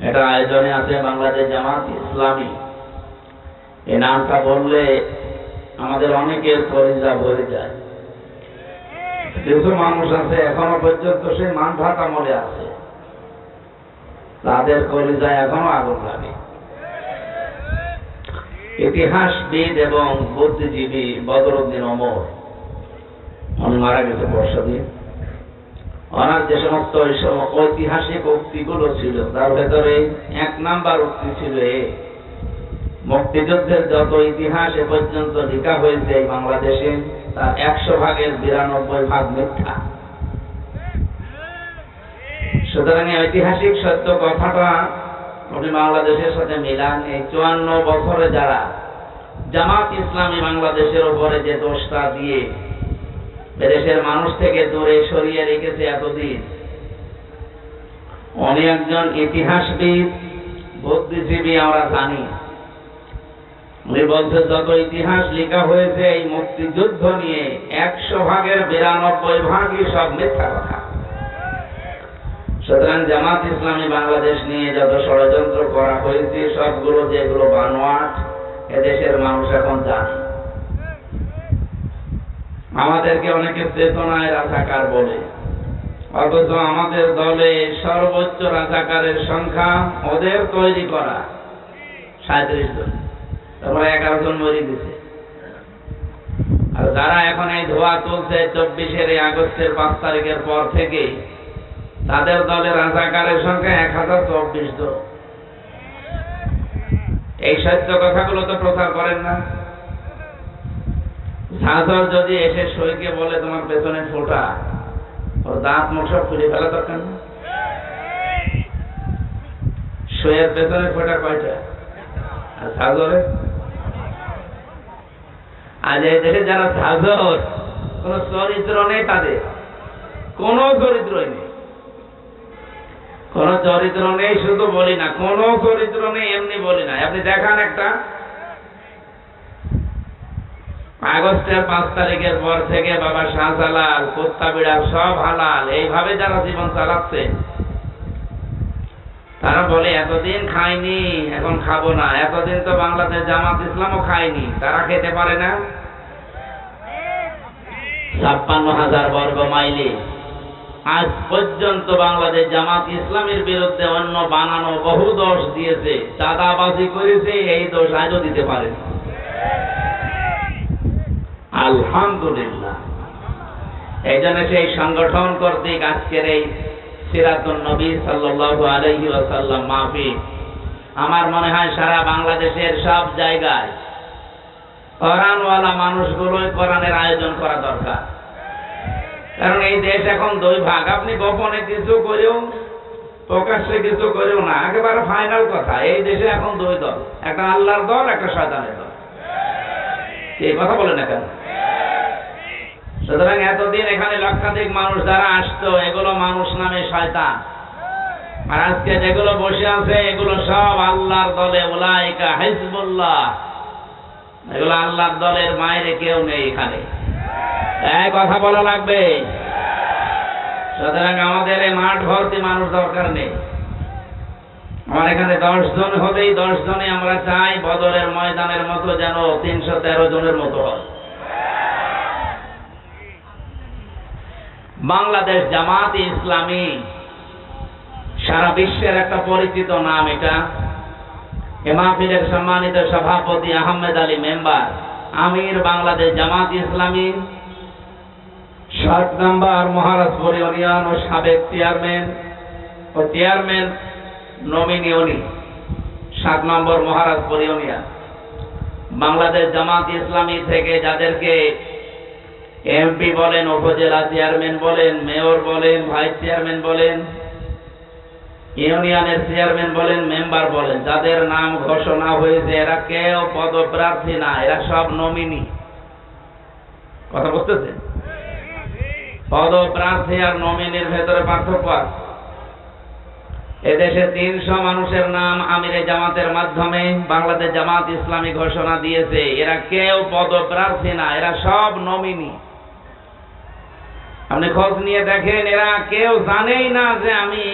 এটা আয়োজনে আছে বাংলাদেশ জামাত ইসলামী। এই নামটা বললে আমাদের অনেকের কলিজা ভরে যায়। কিছু মানুষ আছে এখনো পর্যন্ত সেই মানভাত আমলে আছে, তাদের কলিজায় এখনো আগুন লাগে। ইতিহাসবিদ এবং বুদ্ধিজীবী বদরুদ্দিন ওমর, উনি মারা গেছে বর্ষা দিয়ে। ওনার যে সমস্ত ঐতিহাসিক উক্তিগুলো ছিল তার ভেতরে 1 নাম্বার উক্তি ছিল মুক্তিযুদ্ধের যত ইতিহাস এ পর্যন্ত লেখা হয়েছে এই বাংলাদেশে তার 100 ভাগের 92 ভাগ মিথ্যা। সুতরাং ঐতিহাসিক সত্য কথাটা উনি বাংলাদেশের সাথে মিলান। এই 54 বছরে যারা জামাত ইসলামী বাংলাদেশের উপরে যে দোষটা দিয়ে দেশের মানুষ থেকে দূরে সরিয়ে রেখেছে এতদিন, উনি একজন ইতিহাসবিদ বুদ্ধিজীবী আমরা জানি। উনি বলছে যত ইতিহাস লেখা হয়েছে এই মুক্তিযুদ্ধ নিয়ে 100 ভাগের 92 ভাগই সব মিথ্যা কথা। সুতরাং জামাত ইসলামী বাংলাদেশ নিয়ে যত ষড়যন্ত্র করা হয়েছে সবগুলো যেগুলো বানোয়াট এদেশের মানুষ এখন জানে। আমাদেরকে অনেকে চেতনায় রাজাকার বলে, অথচ আমাদের দলে সর্বোচ্চ রাজাকারের সংখ্যা ওদের তৈরি করা 37 জন, তারপরে 11 জন মরে গেছে। আর যারা এখন এই ধোয়া তুলছে 24 আগস্টের 5 তারিখের পর থেকে, তাদের দলে রাজাকারের সংখ্যা 1024 জন। এই সত্য কথাগুলো তো প্রচার করেন না। ঝাঁঝর যদি এসে সইকে বলে তোমার পেছনে ফোঁটা, ওর দাঁত মুখ সব খুলে ফেলা দরকার না? সইয়ের পেছনে ফোঁটা কয়টা? আর ঝাঁঝরে? আজ এই দেশে যারা ঝাঁঝর, কোন চরিত্র নেই, তাদের কোনো চরিত্রই নেই, কোন চরিত্র নেই। শুধু বলি না, কোন চরিত্র নেই এমনি বলি না। আপনি দেখান একটা আগস্টের 5 তারিখের পর থেকে বাবা শাহজালাল, কুত্তা বিড়াল সব হালাল, এইভাবে যারা জীবন চালাচ্ছে, তারা বলে এতদিন খাইনি এখন খাবো না। এতদিন তো বাংলাদেশ জামাত ইসলামও খায়নি, তারা খেতে পারে না। 56,000 বর্গ মাইলে আজ পর্যন্ত বাংলাদেশ জামাত ইসলামের বিরুদ্ধে অন্য বানানো বহু দোষ দিয়েছে, চাঁদাবাজি করেছে, এই দোষ আজও দিতে পারে। আলহামদুলিল্লাহ। এই জন্য সেই সংগঠন কর্তৃক আজকের এই সিরাতুন নবী সাল্লাল্লাহু আলাইহি ওয়াসাল্লাম মাহফিল, আমার মনে হয় সারা বাংলাদেশের সব জায়গায় কোরআনওয়ালা মানুষগুলোই কোরআনের আয়োজন করা দরকার। কারণ এই দেশ এখন 2 ভাগ। আপনি গোপনে কিছু করেও প্রকাশ্যে কিছু করেও না, একেবারে ফাইনাল কথা, এই দেশে এখন 2 দল, একটা আল্লাহর দল, একটা শয়তানের দল। এই কথা বলে না কেন? সুতরাং এতদিন এখানে লক্ষাধিক মানুষ যারা আসতো, এগুলো মানুষ নামে শয়তান। আর আজকে যেগুলো বসে আছে এগুলো সব আল্লাহর দলে, উলাইকা হিজবুল্লাহ। এগুলো আল্লাহর দলের বাইরে কেউ নেই এখানে, এই কথা বলা লাগবে। সুতরাং আমাদের এই মাঠ ভর্তি মানুষ দরকার নেই। আমার এখানে 10 জন হলেই 10 জনে আমরা চাই বদরের ময়দানের মতো যেন 313 জনের মতো হয়। বাংলাদেশ জামাত ইসলামী সারা বিশ্বের একটা পরিচিত নাম। এটা এ মাহফিলের সম্মানিত সভাপতি আহমেদ আলী মেম্বার, আমির বাংলাদেশ জামাত ইসলামী, 7 নম্বর মহারাজপুর ইউনিয়ন ও সাবেক চেয়ারম্যান নমিনি উনি, 7 নম্বর মহারাজপুর ইউনিয়ন। বাংলাদেশ জামাত ইসলামী থেকে যাদেরকে এমপি বলেন, উপজেলা চেয়ারম্যান বলেন, মেয়র বলেন, ভাইস চেয়ারম্যান বলেন, ইউনিয়নের চেয়ারম্যান বলেন, মেম্বার বলেন, যাদের নাম ঘোষণা হয়েছে এরা কেউ পদপ্রার্থী না, এরা সব নমিনি। কথা বুঝতেছেন? পদপ্রার্থী আর নমিনির ভেতরে পার্থক্য আছে। এদেশে 300 মানুষের নাম আমিরে জামাতের মাধ্যমে বাংলাদেশ জামাত ইসলামী ঘোষণা দিয়েছে, এরা কেউ পদপ্রার্থী না, এরা সব নমিনি। আপনি খোঁজ নিয়ে দেখেন, এরা কেউ জানেই না যে আমি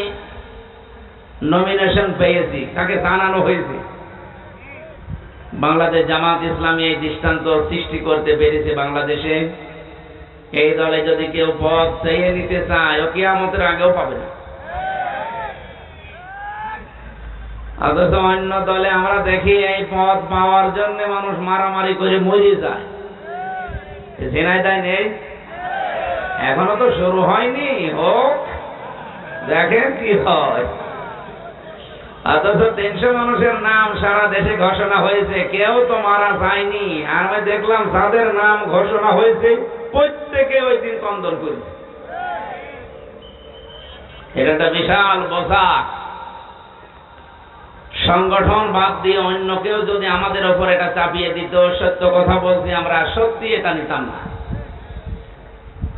নমিনেশন পেয়েছি, তাকে জানানো হয়েছে। বাংলাদেশ জামাত ইসলামী এই দৃষ্টান্ত সৃষ্টি করতে পেরেছে বাংলাদেশে। এই দলে যদি কেউ পদ চেয়ে নিতে চায়, ও কিয়ামতের আগেও পাবে না। অথচ অন্য দলে আমরা দেখি এই পদ পাওয়ার জন্য মানুষ মারামারি করে মরে যায়। ঝিনাইদহ নেই, এখনো তো শুরু হয়নি, হোক, দেখেন কি হয়। অথচ 300 মানুষের নাম সারা দেশে ঘোষণা হয়েছে, কেউ তো মারা যায়নি। আর আমি দেখলাম যাদের নাম ঘোষণা হয়েছে প্রত্যেকে ওই দিন কন্দন করেছে। এটা একটা বিশাল বোঝা। সংগঠন বাদ দিয়ে অন্য কেউ যদি আমাদের ওপর এটা চাপিয়ে দিত, সত্য কথা বলছি, আমরা সত্যি এটা নিতাম না।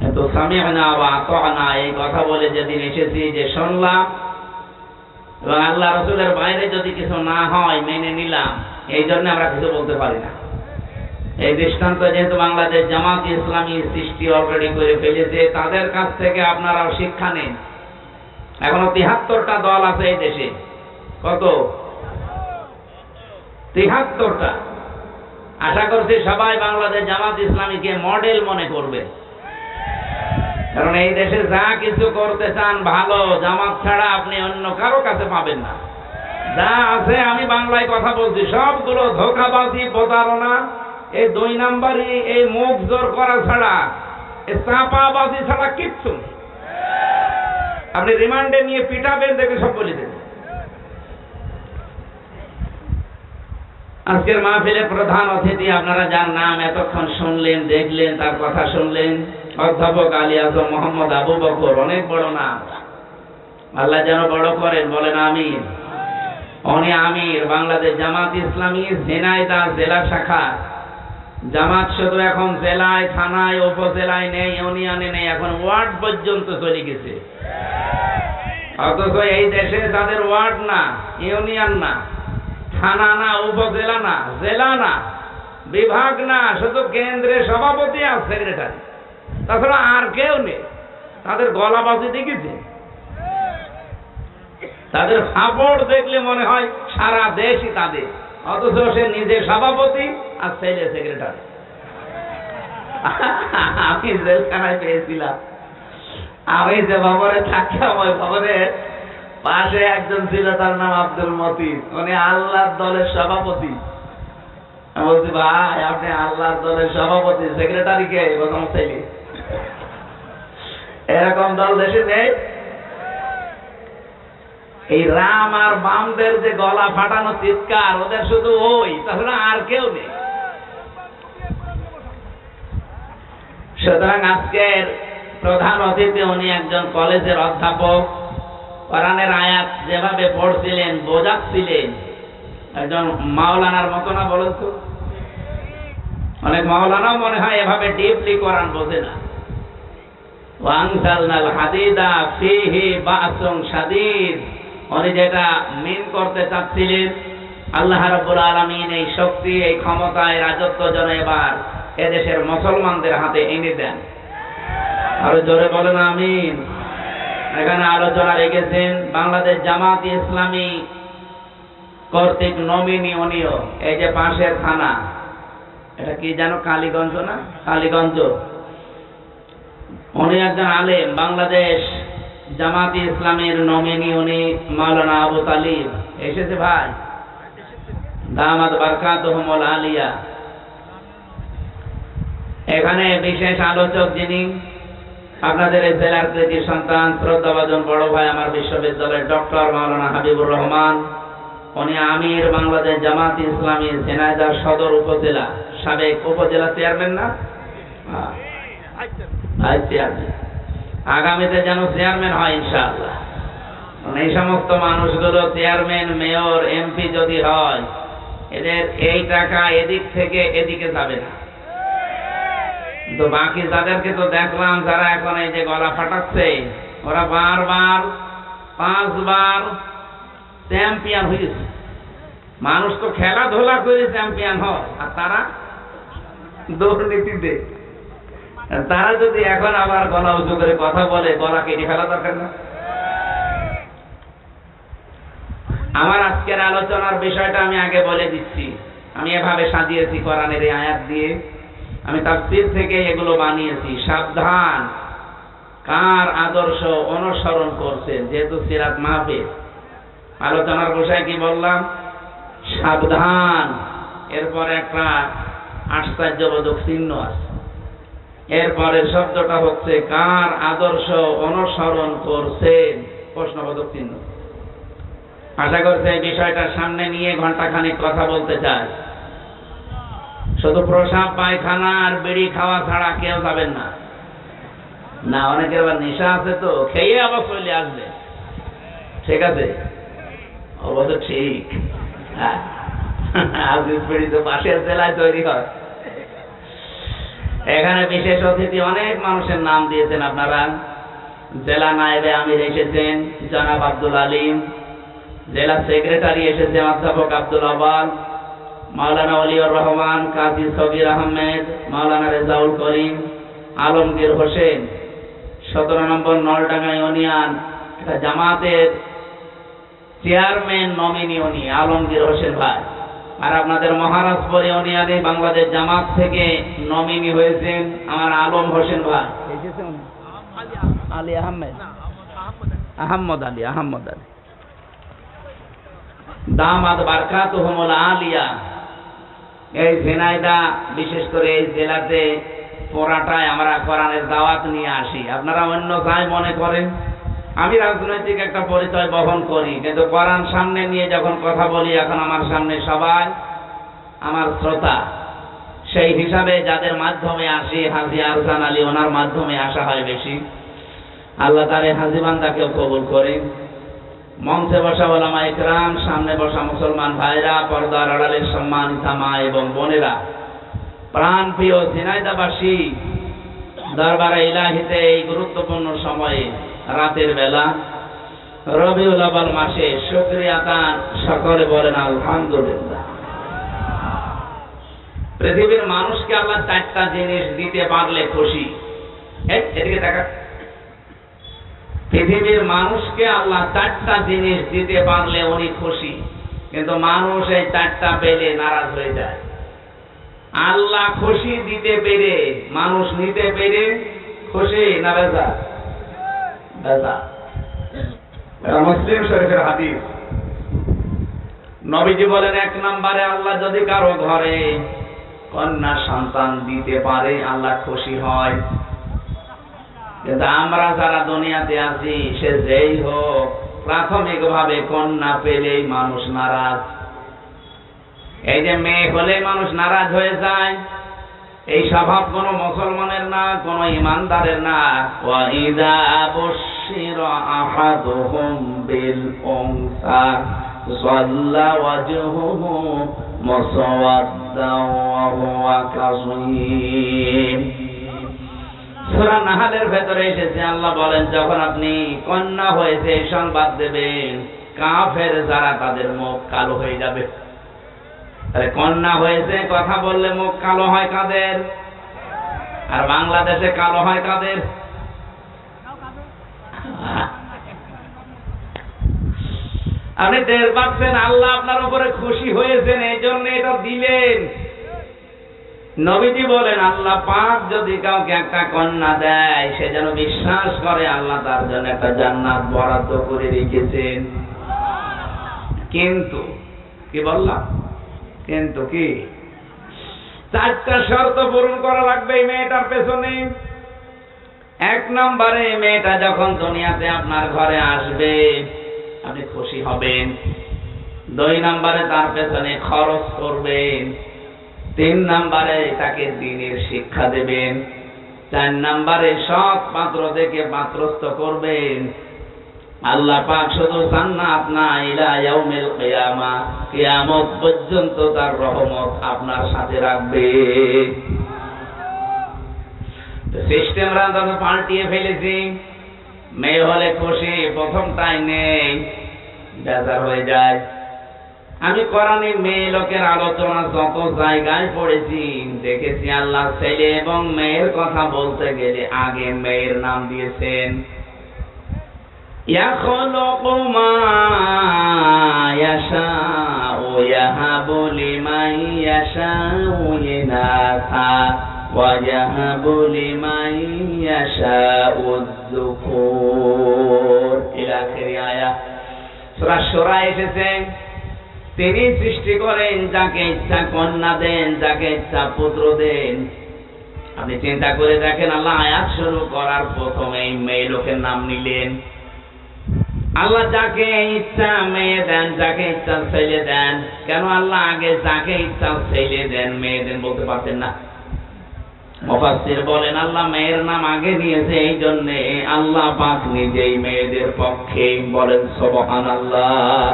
কিন্তু সামি'না ওয়া আতা'না এই কথা বলে যেদিন এসেছি, যে শুনলাম এবং আল্লাহ রাসূলের বাইরে যদি কিছু না হয় মেনে নিলাম, এই জন্য আমরা কিছু বলতে পারি না। এই দৃষ্টান্ত যেহেতু বাংলাদেশ জামাত ইসলামী সৃষ্টি অলরেডি করে ফেলেছে, তাদের কাছ থেকে আপনারাও শিক্ষা নেন। এখনো 73টা দল আছে এই দেশে। কত? 73টা। আশা করছি সবাই বাংলাদেশ জামাত ইসলামীকে মডেল মনে করবে, কারণ এই দেশে যা কিছু করতে চান ভালো, জামাত ছাড়া আপনি অন্য কারো কাছে পাবেন না। যা আছে, আমি বাংলায় কথা বলছি, সবগুলো ধোঁকাবাজি, প্রতারণা, এই 2 নাম্বারই, এই মুখ জোর করা ছাড়া, এই চাপাবাজি ছাড়া কিচ্ছু নেই। আপনি রিমান্ডে নিয়ে পিটাবেন, দেখে সব বলে দেবেন। আজকের মাহফিলের প্রধান অতিথি, আপনারা যার নাম এতক্ষণ শুনলেন, দেখলেন, তার কথা শুনলেন, অধ্যাপক আলী আজম মোহাম্মদ আবু বকর। অনেক বড় নাম, আল্লাহ যেন বড় করেন, বলেন আমিন। উনি আমির বাংলাদেশ জামাত ইসলামী ঝিনাইদহ জেলা শাখা। জামাত শুধু এখন জেলায়, থানায়, উপজেলায় নেই, ইউনিয়নে নেই, এখন ওয়ার্ড পর্যন্ত চলে গেছে। অথচ এই দেশে তাদের ওয়ার্ড না, ইউনিয়ন না, থানা না, উপজেলা না, জেলা না, বিভাগ না, শুধু কেন্দ্রের সভাপতি আর সেক্রেটারি, তাছাড়া আর কেউ নেই। তাদের গলাবাজি দেখেছে, তাদের ফাপড় দেখলে মনে হয় সারা দেশই তাদের, অথচ সে নিজে সভাপতি আর ছেলে সেক্রেটারি। আমি জেলখানায় পেয়েছিলাম, আমি যে ভবনে থাকতাম ওই ভবনের পাশে একজন ছিল, তার নাম আব্দুল মতিন। উনি আল্লাহর দলের সভাপতি। আমি বলছি, ভাই আপনি আল্লাহর দলের সভাপতি, সেক্রেটারি কে? প্রথম ছেলে। এরকম দল দেশে নেই। এই রাম আর বামদের যে গলা ফাটানো চিৎকার, ওদের শুধু ওই, তাছাড়া আর কেউ নেই। সুতরাং আজকের প্রধান অতিথি, উনি একজন কলেজের অধ্যাপক। কোরআনের আয়াত যেভাবে পড়ছিলেন, বোঝাচ্ছিলেন, একজন মাওলানার মতো না? বলেন তো, অনেক মাওলানাও মনে হয় এভাবে ডিপলি কোরআন বোঝে না। ওয়ানজালনাল হাদিদা ফীহি বাসুন শাদীদ, উনি যেটা মিন করতে চাচ্ছিলেন, আল্লাহ রাব্বুল আলামিন এই শক্তি, এই ক্ষমতা, এই রাজত্ব যেন এবার এদেশের মুসলমানদের হাতে এনে দেন। আরো জোরে বলেন আমিন। এখানে আলোচনা রেখেছেন বাংলাদেশ জামাত ইসলামী কর্তৃক নমিনি উনিও। এই যে পাশের থানা, এটা কি যেন, কালীগঞ্জ না? কালীগঞ্জ। উনি একজন আলেম, বাংলাদেশ জামাত ইসলামের নমিনি উনি মাওলানা আবু তালিব। এসেছে ভাই, দামাত বারকাতুহুমুল আলিয়া। এখানে বিশেষ আলোচক যিনি, আপনাদের এই জেলার কৃতি সন্তান, শ্রদ্ধাভাজন বড় ভাই, আমার বিশ্ববিদ্যালয়ের ডক্টর মাওলানা হাবিবুর রহমান। উনি আমির বাংলাদেশ জামাত ইসলামী ঝিনাইদহ সদর উপজেলা, সাবেক উপজেলা চেয়ারম্যান না? চেয়ারম্যান, আগামীতে যেন চেয়ারম্যান হয় ইনশাআল্লাহ। এই সমস্ত মানুষগুলো চেয়ারম্যান, মেয়র, এমপি যদি হয়, এদের এই টাকা এদিক থেকে এদিকে যাবে না। তো বাকি যাদেরকে তো দেখলাম, যারা এখন এই যে গলা ফাটাচ্ছে, ওরা বারবার 5 বার চ্যাম্পিয়ন হয়েছে। মানুষ তো খেলাধুলা করে চ্যাম্পিয়ন হয়, আর তারা দুর্নীতিতে। তারা যদি এখন আবার গলা উঁচু করে কথা বলে, গলা কেটে ফেলা দরকার না? আমার আজকের আলোচনার বিষয়টা আমি আগে বলে দিচ্ছি। আমি এভাবে সাজিয়েছি কোরআনের এই আয়াত দিয়ে, আমি তাফসীর থেকে এগুলো বানিয়েছি। সাবধান, কার আদর্শ অনুসরণ করছেন, যেহেতু সিরাত মাহফিল। আলোচনার বিষয় কি বললাম? সাবধান। এরপর একটা আশ্চর্যবোধক চিহ্ন আছে। এরপরের শব্দটা হচ্ছে কার আদর্শ অনুসরণ করছেন, প্রশ্নবোধক চিহ্ন। আশা করছি এই বিষয়টা সামনে নিয়ে ঘন্টাখানেক কথা বলতে চাই। শুধু প্রসাব পায়খানা আর বিড়ি খাওয়া ছাড়া কেউ যাবেন না। না, অনেকের আবার নেশা আছে, তো খেয়ে আবার চলে আসবে। ঠিক আছে, অবশ্য ঠিক। আজিজ বিড়ি তো পাশের জেলায় তৈরি হয়। এখানে বিশেষ অতিথি অনেক মানুষের নাম দিয়েছেন আপনারা। জেলা নায়েবে আমির এসেছেন জনাব আব্দুল আলিম, জেলা সেক্রেটারি এসেছেন অধ্যাপক আব্দুল আওয়াল, মাওলানা ওলিউর রহমান, কাজী সগির আহমেদ, মাওলানা রেজাউল করিম, আলমগীর হোসেন, 17 নম্বর নলডাঙ্গা ইউনিয়ন জামাতের চেয়ারম্যান নমিনি উনি আলমগীর হোসেন ভাই। আর আপনাদের মহারাজপুর ইউনিয়নে বাংলাদেশ জামাত থেকে নমিনি হয়েছেন আমার আলম হোসেন ভাই। আলী আহমেদ, আহমদ আলী, আহমদ আলী, দামাদ বারকাতুহুমুল আলিয়া। এই ঝিনাইদা, বিশেষ করে এই জেলাতে পোরাটায় আমরা কোরআনের দাওয়াত নিয়ে আসি। আপনারা অন্য যাই মনে করেন, আমি রাজনৈতিক একটা পরিচয় বহন করি, কিন্তু কোরআন সামনে নিয়ে যখন কথা বলি, এখন আমার সামনে সবাই আমার শ্রোতা। সেই হিসাবে যাদের মাধ্যমে আসি, হাজী আরসান আলী, ওনার মাধ্যমে আসা হয় বেশি। আল্লাহ তাআলা হাজী বান্দাকেও কবুল করেন। মঞ্চে বসা ওলামা ইকরাম, সামনে বসা মুসলমান ভাইরা, পর্দার আড়ালের সম্মানিতা মা এবং বোনেরা, প্রাণ প্রিয় ঝিনাইদাবাসী, দরবারে ইলাহিতে এই গুরুত্বপূর্ণ সময়ে, রাতের বেলা, রবিউল আউয়াল মাসে শুকরিয়া তান সকলে বলেন আলহামদুলিল্লাহ। পৃথিবীর মানুষকে আল্লাহ 4টা জিনিস দিতে পারলে খুশি। এদিকে দেখা। পৃথিবীর মানুষকে আল্লাহ 4টা জিনিস দিতে পারলে উনি খুশি, কিন্তু মানুষ এই 4টা পেলে নারাজ হয়ে যায়। আল্লাহ খুশি দিতে পেরে, মানুষ নিতে পেরে খুশি না বেজা? বেজা। এটা মুসলিম শরীফের হাদিস। নবীজি বলেন, 1 নম্বরে আল্লাহ যদি কারো ঘরে কন্যা সন্তান দিতে পারে আল্লাহ খুশি হয়। কিন্তু আমরা যারা দুনিয়াতে আছি, সে যেই হোক, প্রাথমিকভাবে কন্যা পেলেই মানুষ নারাজ। এই যে মেয়ে হলে মানুষ নারাজ হয়ে যায়, এই স্বভাব কোনো মুসলমানের না, কোনো ইমানদারের না। ওয়া ইযা বুশিরা আহাদুহুম বিল উনসা যাল্লা ওয়াজহুহু মুসওয়াদ্দান ওয়া হুয়া কাযীম। সূরা নাহলের ভেতরে এসেছে, আল্লাহ বলেন, যখন আপনি কন্যা হয়েছে সংবাদ দেবেন, কাফের যারা, তাদের মুখ কালো হয়ে যাবে। তাহলে কন্যা হয়েছে কথা বললে মুখ কালো হয় কাদের? আর বাংলাদেশে কালো হয় কাদের? আপনি টের পাচ্ছেন আল্লাহ আপনার উপরে খুশি হয়েছেন, এই জন্য এটা দিলেন। নবীজি বলেন, আল্লাহ পাক যদি কাউকে একটা কন্যা দেয়, সে যেন বিশ্বাস করে আল্লাহ তার জন্য একটা জান্নাত বরাদ্দ করে রেখেছেন। কিন্তু কি বললাম? কিন্তু কি 4টা শর্ত পূরণ করা লাগবে এই মেয়েটার পেছনে। 1 নম্বরে, মেয়েটা যখন দুনিয়াতে আপনার ঘরে আসবে আপনি খুশি হবেন। 2 নম্বরে, তার পেছনে খরচ করবেন। 3 নম্বরে, তাকে দ্বীনের শিক্ষা দেবেন। 4 নম্বরে, সৎ পাত্র থেকে পাত্রস্থ করবেন। আল্লাহ পাক শুধু জান্নাত না, ইলা ইয়াউমিল কিয়ামা, কিয়ামত পর্যন্ত তার রহমত আপনার সাথে রাখবে। সিস্টেমরা তো পাল্টিয়ে ফেলেছি। মেয়ে হলে খুশি, প্রথমটাই নেই, বেজার হয়ে যায়। আমি কোরআনে মেয়ে লোকের আলোচনা যত জায়গায় পড়েছি, দেখেছি আল্লাহ ছেলে এবং মেয়ের কথা বলতে গেলে আগে মেয়ের নাম দিয়েছেন। ইয়াখলুকু মা ইয়াশাউ ইয়াহাবু লিমান ইয়াশাউ ইনাসা ওয়া ইয়াহাবু লিমান ইয়াশাউ যুকুর ইলা আখির আয়াত। সূরা শুরা এসেছে, তিনি সৃষ্টি করেন, যাকে ইচ্ছা কন্যা দেন, যাকে ইচ্ছা পুত্র দেন। আপনি চিন্তা করে দেখেন, আল্লাহ আয়াত শুরু করার প্রথমেই মেয়ে লোকের নাম নিলেন। আল্লাহ যাকে ইচ্ছা মেয়ে দেন, যাকে ইচ্ছা ছেলে দেন। কেন আল্লাহ আগে যাকে ইচ্ছা ছেলে দেন মেয়ে দেন বলতে পারতেন না? মুফাসসির বলেন আল্লাহ মেয়ের নাম আগে নিয়েছে এই জন্য আল্লাহ পাক নিজেই মেয়েদের পক্ষে। বলেন সুবহানাল্লাহ।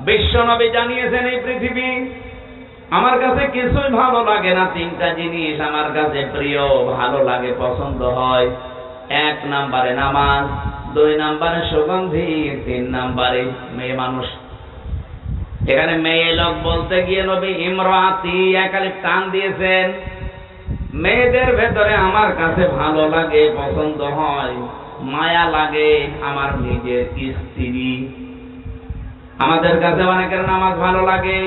বিশ্বনবী জানিয়েছেন, এই পৃথিবী আমার কাছে কিছুই ভালো লাগে না, তিনটা জিনিস আমার কাছে প্রিয়, ভালো লাগে, পছন্দ হয়। 1 নম্বরে নামাজ, 2 নম্বরে সুগন্ধি, 3 নম্বরে মেয়ে মানুষ। এখানে মেয়ে লোক বলতে গিয়ে নবী ইমরাতি একালে টান দিয়েছেন। মেয়েদের ভেতরে আমার কাছে ভালো লাগে, পছন্দ হয়, মায়া লাগে আমার নিজের স্ত্রী। আমাদের কাছে অনেকের নামাজ ভালো লাগে,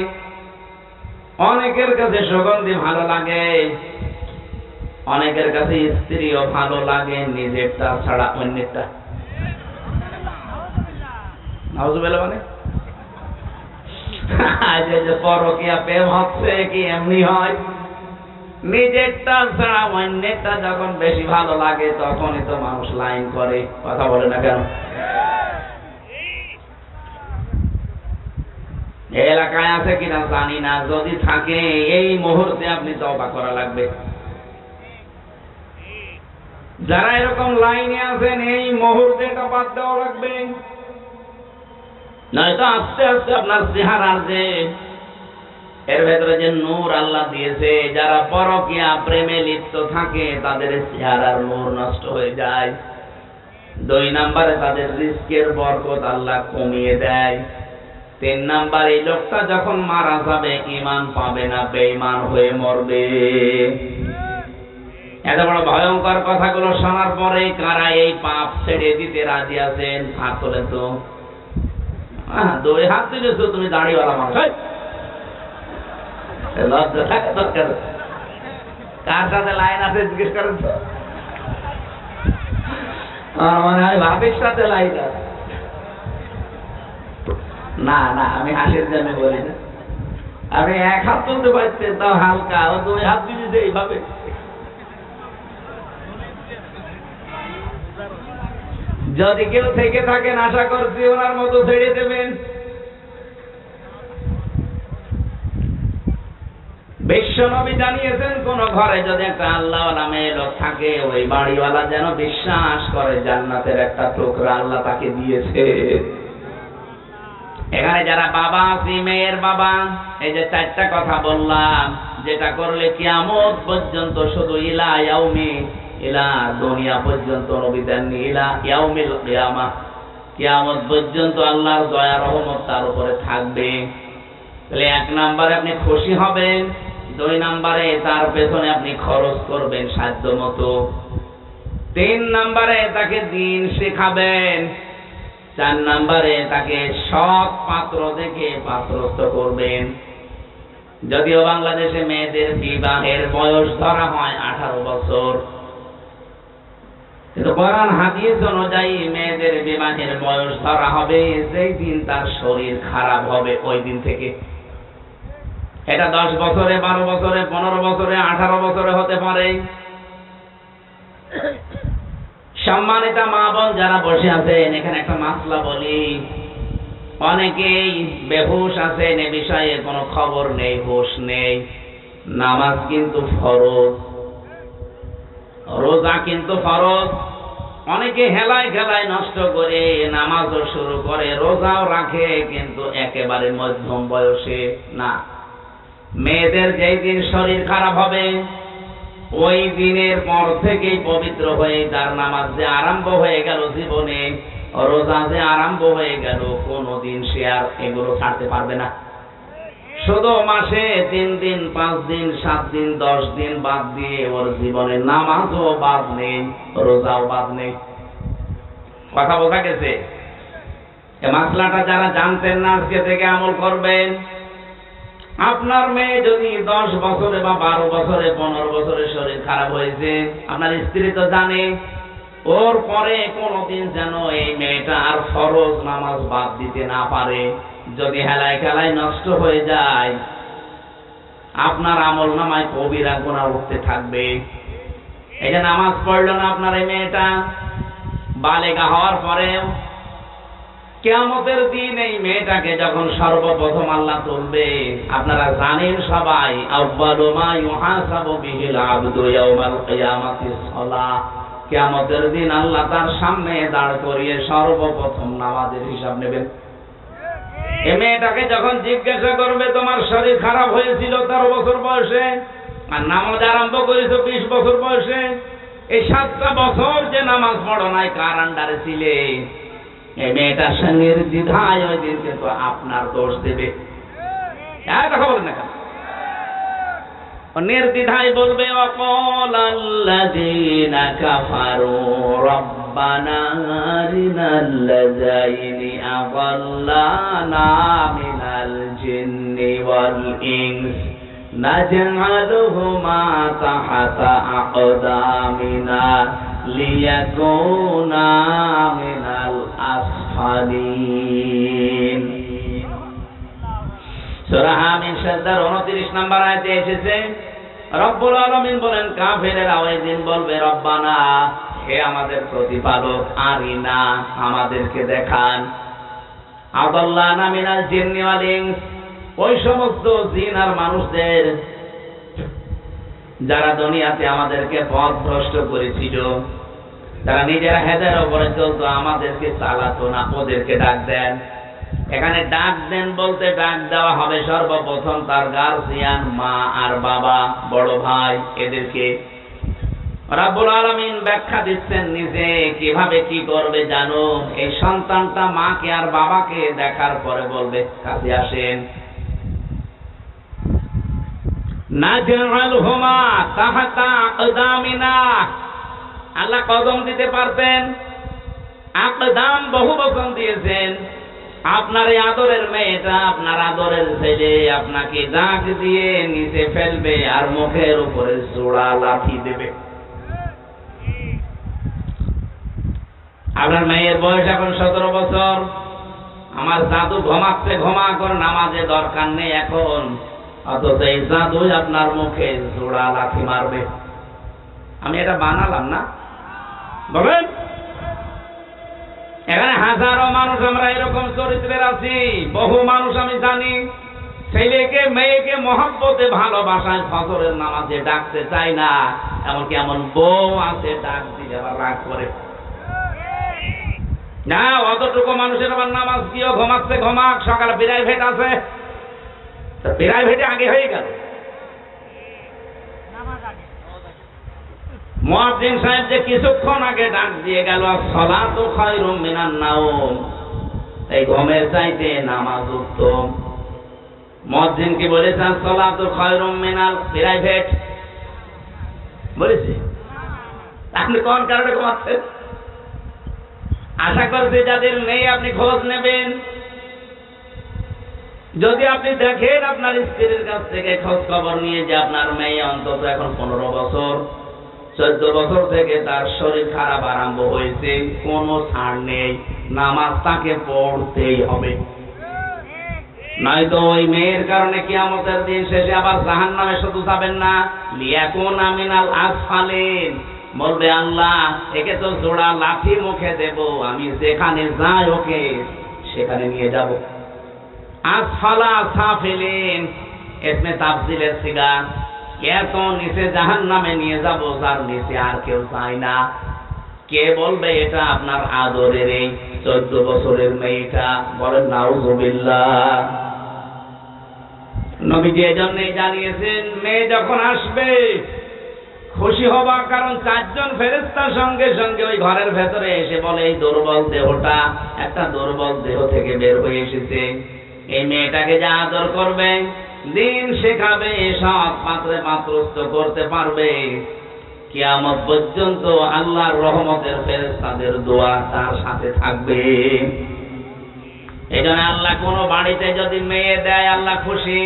অনেকের কাছে সুগন্ধি ভালো লাগে, অনেকের কাছে স্ত্রীও ভালো লাগে, নিজেরটা ছাড়া অন্যেরটা। নাউজুবিল্লাহ। মানে যে পরকীয়া প্রেম হচ্ছে কি এমনি হয়? নিজেরটা ছাড়া অন্যেরটা যখন বেশি ভালো লাগে তখনই তো মানুষ লাইন করে। কথা বলে না কেন? এলাকায় আছে কিনা জানি না, যদি থাকে এই মুহূর্তে আপনি তওবা করা লাগবে। যারা এরকম লাইনে আছেন এই মুহূর্তে এটা বাদ দেওয়া লাগবে, নয়তো আস্তে আস্তে আপনার চেহারার যে এর ভেতরে যে নূর আল্লাহ দিয়েছে, যারা পরকীয়া প্রেমে লিপ্ত থাকে তাদের চেহারার নূর নষ্ট হয়ে যায়। 2 নম্বরে তাদের রিজকের বরকত আল্লাহ কমিয়ে দেয়। 3 নাম্বার, এই লোকটা যখন মারা যাবে ঈমান পাবে না, বেঈমান হয়ে মরবে। এত বড় ভয়ঙ্কর কথাগুলো শোনার পরে কারা এই পাপ ছেড়ে দিতে রাজি আছেন? হাত তোলেন তো। 2 হাত তুলেছো তুমি, দাড়িওয়ালা মানুষ। লজ্জা থাকা দরকার। কার সাথে লাইন আছে জিজ্ঞেস করেন তো? মনে হয় ভাবির সাথে লাইন আছে। না না, আমি হাসির জন্য বলি না। আমি 1 হাত তুলতে পারছেন তাও হালকা, ও 2 হাত দিয়েছে এইভাবে। যদি কেউ থেকে থাকেন আশা করছি ওনার মতো ছেড়ে দেবেন। বিশ্বনবী জানিয়েছেন, কোন ঘরে যদি একটা আল্লাহওয়ালা মেয়ে লোক থাকে, ওই বাড়িওয়ালা যেন বিশ্বাস করে জান্নাতের একটা টুকরা আল্লাহ তাকে দিয়েছে। এখানে যারা বাবা আছি, মেয়ের বাবা, এই যে 4টা কথা বললাম, যেটা করলে কিয়ামত পর্যন্ত, শুধু ইলা ইয়াউমি, ইলা দুনিয়া পর্যন্ত নবী দেননি, ইলা ইয়াউমিল কিয়ামা, কিয়ামত পর্যন্ত আল্লাহর দয়া রহমত তার উপরে থাকবে। তাহলে 1 নম্বরে আপনি খুশি হবেন, 2 নম্বরে তার পেছনে আপনি খরচ করবেন সাধ্য মতো, 3 নম্বরে তাকে দ্বীন শেখাবেন, 4 নম্বরে তাকে সৎ পাত্র দেখে পাত্রস্থ করবেন। যদিও বাংলাদেশে মেয়েদের বিবাহের বয়স ধরা হয় 18 বছর, কিন্তু কোরআন হাদিস অনুযায়ী মেয়েদের বিবাহের বয়স ধরা হবে যেই দিন তার শরীর খারাপ হবে ওই দিন থেকে। এটা 10 বছরে, 12 বছরে, 15 বছরে, 18 বছরে হতে পারে। সম্মানিতা মা বোন যারা বসে আছেন, এখানে একটা মাসলা বলি। অনেকেই বেহুশ আছেন, এ বিষয়ে কোনো খবর নেই, হুঁশ নেই। নামাজ কিন্তু ফরজ, রোজা কিন্তু ফরজ। অনেকে হেলায় খেলায় নষ্ট করে নামাজও শুরু করে, রোজাও রাখে, কিন্তু একেবারে মধ্যম বয়সে না। মেয়েদের যেই দিন শরীর খারাপ হবে ওই দিনের পর থেকেই পবিত্র হয়ে তার নামাজ যে আরম্ভ হয়ে গেল জীবনে, রোজা যে আরম্ভ হয়ে গেল, কোনদিন সে আর এগুলো ছাড়তে পারবে না। শুধু মাসে 3 দিন, 5 দিন, 7 দিন, 10 দিন বাদ দিয়ে ওর জীবনে নামাজও বাদ নেই, রোজাও বাদ নেই। কথা বোঝা গেছে? এই মাসলাটা যারা জানতেন না আজকে থেকে আমল করবেন। আপনার মেয়ে যদি 10 বছরে বা 12 বছরে 15 বছরে শরীর খারাপ হয়েছে, আপনার স্ত্রী তো জানে, ওর পরে কোনোদিন যেন এই মেয়েটা আর ফরজ নামাজ বাদ দিতে না পারে। যদি হেলায় খেলায় নষ্ট হয়ে যায়, আপনার আমল নামায় কবিরা গুনাহ উঠতে থাকবে। এই যে নামাজ পড়ল না আপনার এই মেয়েটা, বালেগা হওয়ার পরেও কিয়ামতের দিন এই মেয়েটাকে যখন সর্বপ্রথম আল্লাহ তুলবে, আপনারা জানেন সবাই, আউয়ালু মা ইউহাসাবু বিহিল আবদু ইয়াউমাল কিয়ামাতিস সালাহ। কিয়ামতের দিন আল্লাহ তার সামনে দাঁড় করিয়ে সর্বপ্রথম নামাজের হিসাব নেবেন। এই মেয়েটাকে যখন জিজ্ঞাসা করবে, তোমার শরীর খারাপ হয়েছিল 13 বছর বয়সে, আর নামাজ আরম্ভ করেছো 20 বছর বয়সে, এই 7টা বছর যে নামাজ পড়ো নাই, কার আন্ডারে ছিলে? এই মেয়েটার সঙ্গে দ্বিধায় ওই দিন কিন্তু আপনার দোষ দেবে। কথা বলেন না কেন? নির্দ্বিধায় বলবে, ওয়াকালাল্লাযীনা কাফারু রাব্বানা আরিনাল্লাযাইনি আযাল্লানা মিনাল জিন্নি ওয়াল ইনস নাজআলুহুমা তাহতা আকদামিনা লিয়াকুনা মিনাল আসফালিন। সূরা হামিম শাদ্দার 29 নম্বর আয়াতে এসেছে, রব্বুল আলামিন বলেন, কাফেরেরা ওই দিন বলবে, রব্বানা, হে আমাদের প্রতিপালক, আরিনা, আমাদেরকে দেখান, আযাল্লানা মিনাল জিন্নি ওয়াল ইনস, ওই সমস্ত জিন আর মানুষদের যারা দুনিয়াতে আমাদেরকে পথভ্রষ্ট করেছিল, তারা নিজেরা হেদায়ের উপরে চলতো, আমাদেরকে চালাতো না, ওদেরকে ডাক দেন। এখানে ডাক দেন বলতে ডাক দেওয়া হবে সর্বপ্রথম তার গার্জিয়ান, মা আর বাবা, বড় ভাই, এদেরকে। রাব্বুল আলামিন ব্যাখ্যা দিচ্ছেন নিজে কিভাবে কি করবে জানো। এই সন্তানটা মাকে আর বাবাকে দেখার পরে বলবে, কাছে আসেন। নাজআলহুমা তাহতা আকদামিনা, আল্লাহ কদম দিতে পারতেন, আকদাম বহু বচন দিয়েছেন। আপনার এই আদরের মেয়েটা, আপনার আদরের ছেলে আপনাকে ডাক দিয়ে নিচে ফেলবে আর মুখের উপরে জোড়া লাথি দেবে। আপনার মেয়ের বয়স এখন 17 বছর। আমার জাদু ঘুমাচ্ছে, ঘুমা করে, নামাজে দরকার নেই এখন, অথচ এই জাদুই আপনার মুখে জোড়া লাথি মারবে। আমি এটা বানালাম না, বলেন? এখানে হাজারো মানুষ আমরা এরকম চরিত্রের আছি। বহু মানুষ আমি জানি, ছেলেকে মেয়েকে মহব্বতে ভালোবাসায় ফজরের নামাজে ডাকতে চায় না, এমনকি এমন বউ আছে ডাক দিলে আবার রাগ করে না। অতটুকু মানুষের আবার নামাজ দিয়েও ঘুমাচ্ছে, ঘুমাক, সকালে প্রাইভেট আছে, প্রাইভেটে আগে হয়ে গেল। মুয়াজ্জিন সাহেব যে কিছুক্ষণ আগে ডাক দিয়ে গেল, সালাতু খায়রুম মিনান নাওম, এই ঘুমের চাইতে নামাজ উত্তম। মুয়াজ্জিন কি বলেছেন সালাতু খায়রুম মিনাল প্রাইভেট? বলেছে? আপনি কোন কারণে ঘুমাচ্ছেন? আশা করছি যাদের নেই আপনি খোঁজ নেবেন। যদি আপনি দেখেন আপনার স্ত্রীর কাছ থেকে খোঁজ খবর নিয়ে যে আপনার মেয়ে অন্তত এখন 15 বছর, 14 বছর থেকে তার শরীর খারাপ আরম্ভ হয়েছে, কোনো ছাড় নেই, নামাজ তাকে পড়তেই হবে। নয়তো ওই মেয়ের কারণে কিয়ামতের দিন শেষে আবার জাহান্নামে শুধু যাবেন না, লিয়াকুনা মিনাল আসফালিন, বলবে আল্লাহ একে তো জোড়া লাঠি মুখে দেব, আমি যেখানে যাই ওকে সেখানে নিয়ে যাব। আসফালা সাফিলিন, এসমে তাফজিলের সিগা, এত নিচে জাহান্নামে নিয়ে যাব যার নিচে আর কেউ চায় না। কে বলবে এটা? আপনার আদরের এই 14 বছরের মেয়েটা। বলেন নাউজুবিল্লাহ। নবীজি এজন্যই জানিয়েছেন, মেয়ে যখন আসবে খুশি হবা, কারণ 4 জন ফেরেশতার সঙ্গে সঙ্গে ওই ঘরের ভেতরে এসে বলে, এই দুর্বল দেহটা একটা দুর্বল দেহ থেকে বের হয়ে এসেছে, এই মেয়েটাকে যা আদর করবে, দিন শেখাবে, সৎ পাত্রে পাত্রস্থ করতে পারবে, কিয়ামত পর্যন্ত আল্লাহর রহমতের ফেরেশতাদের দোয়া তার সাথে থাকবে। এজন্য আল্লাহ কোন বাড়িতে যদি মেয়ে দেয় আল্লাহ খুশি।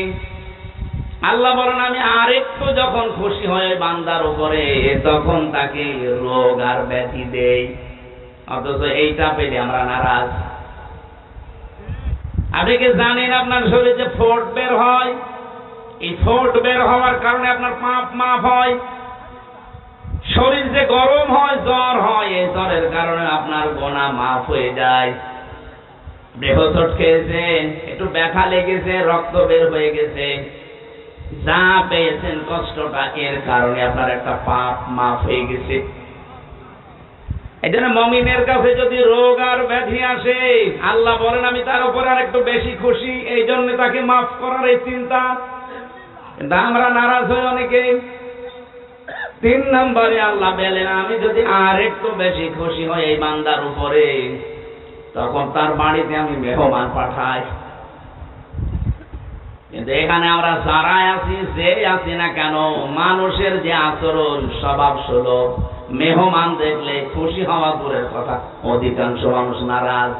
আল্লাহ বলেন আমি আরেকটু যখন খুশি হয়ে বান্দার উপরে তখন তাকে রোগ আর ব্যাধি দেই, অথচ এইটা পেলে আমরা নারাজ। আপনি কি জানেন আপনার শরীরে যে ফোঁট বের হয়, এই ফোঁট বের হওয়ার কারণে আপনার পাপ মাফ হয়। শরীর যে গরম হয়, জ্বর হয়, এই জ্বরের কারণে আপনার গোনা মাফ হয়ে যায়। দেহচট খেয়েছেন, একটু ব্যথা লেগেছে, রক্ত বের হয়ে গেছে, যা পেয়েছেন কষ্টটা, এর কারণে আপনার একটা পাপ মাফ হয়ে গেছে। এই জন্য মুমিনের কাছে যদি রোগ আর ব্যাধি আসে আল্লাহ বলেন আমি তার উপর আর একটু বেশি খুশি, এই জন্য তাকে মাফ করার এই চিন্তা। কিন্তু আমরা নারাজ হই অনেকে। 3 নম্বরে আল্লাহ বলেন আমি যদি আর একটু বেশি খুশি হই এই বান্দার উপরে, তখন তার বাড়িতে আমি মেহমান পাঠাই। কিন্তু এখানে আমরা যারাই আছি, যে আছি না কেন, মানুষের যে আচরণ স্বভাব সুলভ, মেহমান দেখলে খুশি হওয়া দূরের কথা, অধিকাংশ মানুষ নারাজ।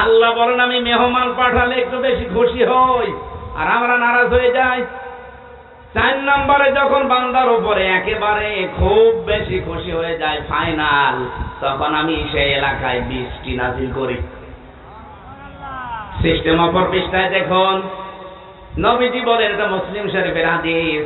আল্লাহ বলেন আমি মেহমান পাঠালে একটু বেশি খুশি হই, আর আমরা নারাজ হয়ে যাই। 4 নম্বরে যখন বান্দার উপরে একেবারে খুব বেশি খুশি হয়ে যায়, ফাইনাল, তখন আমি সেই এলাকায় বৃষ্টি নাজিল করি। সিস্টেম অপর পৃষ্ঠায় দেখুন, নবীজি বলেন, এটা মুসলিম শরীফের হাদিস,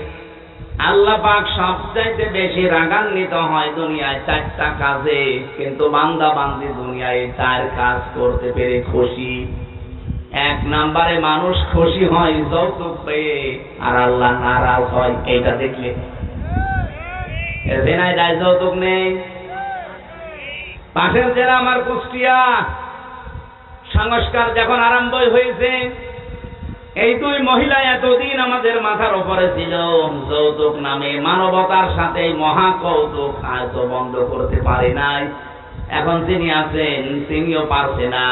আল্লাহ পাক সবচাইতে বেশি রাগান্বিত হয় দুনিয়ায় 4টা কাজে, কিন্তু বান্দা বান্দি দুনিয়ায় 4 কাজ করতে পেরে খুশি। 1 নম্বরে মানুষ খুশি হয় যৌতুক পেয়ে, আর আল্লাহ নারাজ হয় এইটা দেখলে। জেনায় যায় যৌতুক নেই। পাশের জেলা আমার কুষ্টিয়া, সংস্কার যখন আরম্ভ হয়েছে, এই 2 মহিলা এতদিন আমাদের মাথার উপরে ছিল, যৌতুক নামে মানবতার সাথে মহা কৌতুক হয়তো বন্ধ করতে পারে নাই। এখন তিনি আছেন, তিনিও পারছে না।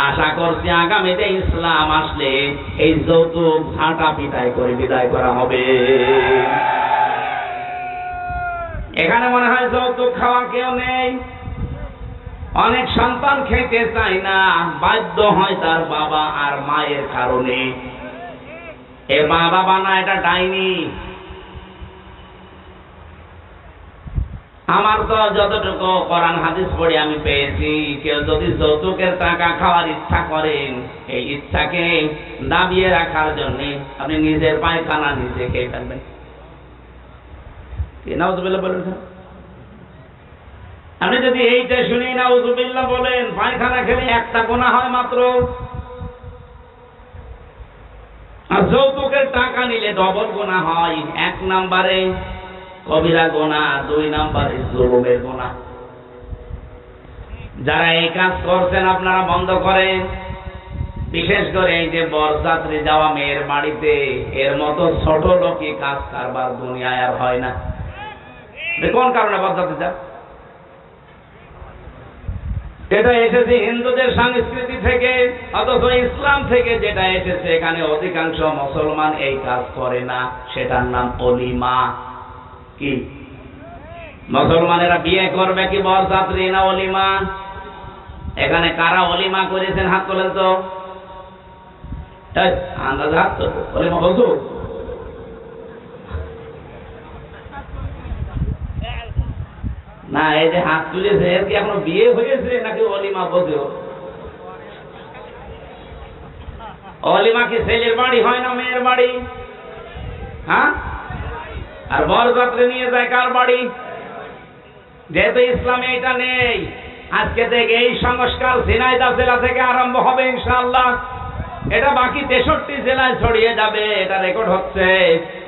আশা করছি আগামীতে ইসলাম আসলে এই যৌতুক ঝাঁটা পিটাই করে বিদায় করা হবে। এখানে মনে হয় যৌতুক খাওয়া কেউ নেই। অনেক সন্তান খেতে চায় না, বাধ্য হয় তার বাবা আর মায়ের কারণে। এ মা বাবা না, এটা ডাইনি। আমার তো যতটুকু কোরআন হাদিস পড়ে আমি পেয়েছি, কেউ যদি যৌতুকের টাকা খাওয়ার ইচ্ছা করেন, এই ইচ্ছাকে দাবিয়ে রাখার জন্য আপনি নিজের পায়খানা নিজে খেয়ে ফেলবেন। নাউজুবিল্লাহ বলেন। আপনি যদি এইটা শুনি নাউজুবিল্লাহ বলেন, পায়খানা খেলে একটা গুনাহ হয় মাত্র, আর যৌতুকের টাকা নিলে ডবল গুনাহ হয়। 1 নম্বরে কবিরা গুনাহ, 2 নম্বরে জুলুমের গুনাহ। যারা এই কাজ করছেন আপনারা বন্ধ করেন। বিশেষ করে এই যে বরযাত্রী যাওয়া মেয়ের বাড়িতে, এর মতো ছোট লোকই কাজ কারবার দুনিয়ায় আর হয় না। কোন কারণে বরযাত্রী যায়? এটা এসেছে হিন্দুদের সংস্কৃতি থেকে, অথচ ইসলাম থেকে যেটা এসেছে, এখানে অধিকাংশ মুসলমান এই কাজ করে না। সেটার নাম অলিমা। কি মুসলমানেরা বিয়ে করবে কি বরযাত্রী না অলিমা? এখানে কারা অলিমা করেছেন হাত তোলেন তো। আন্দাজে হাত তোল, অলিমা বলছো? না, এই যে হাত তুলেছে এর কি এখনো বিয়ে হয়েছে নাকি অলিমা বোঝো? অলিমা কি ছেলের বাড়ি হয় না মেয়ের বাড়ি? হ্যাঁ, আর বরযাত্রী নিয়ে যায় কার বাড়ি? যেহেতু ইসলামে এটা নেই, আজকে থেকে এই সংস্কার ঝিনাইদহ জেলা থেকে আরম্ভ হবে ইনশাআল্লাহ। এটা বাকি 63 জেলায় ছড়িয়ে যাবে, এটা রেকর্ড হচ্ছে।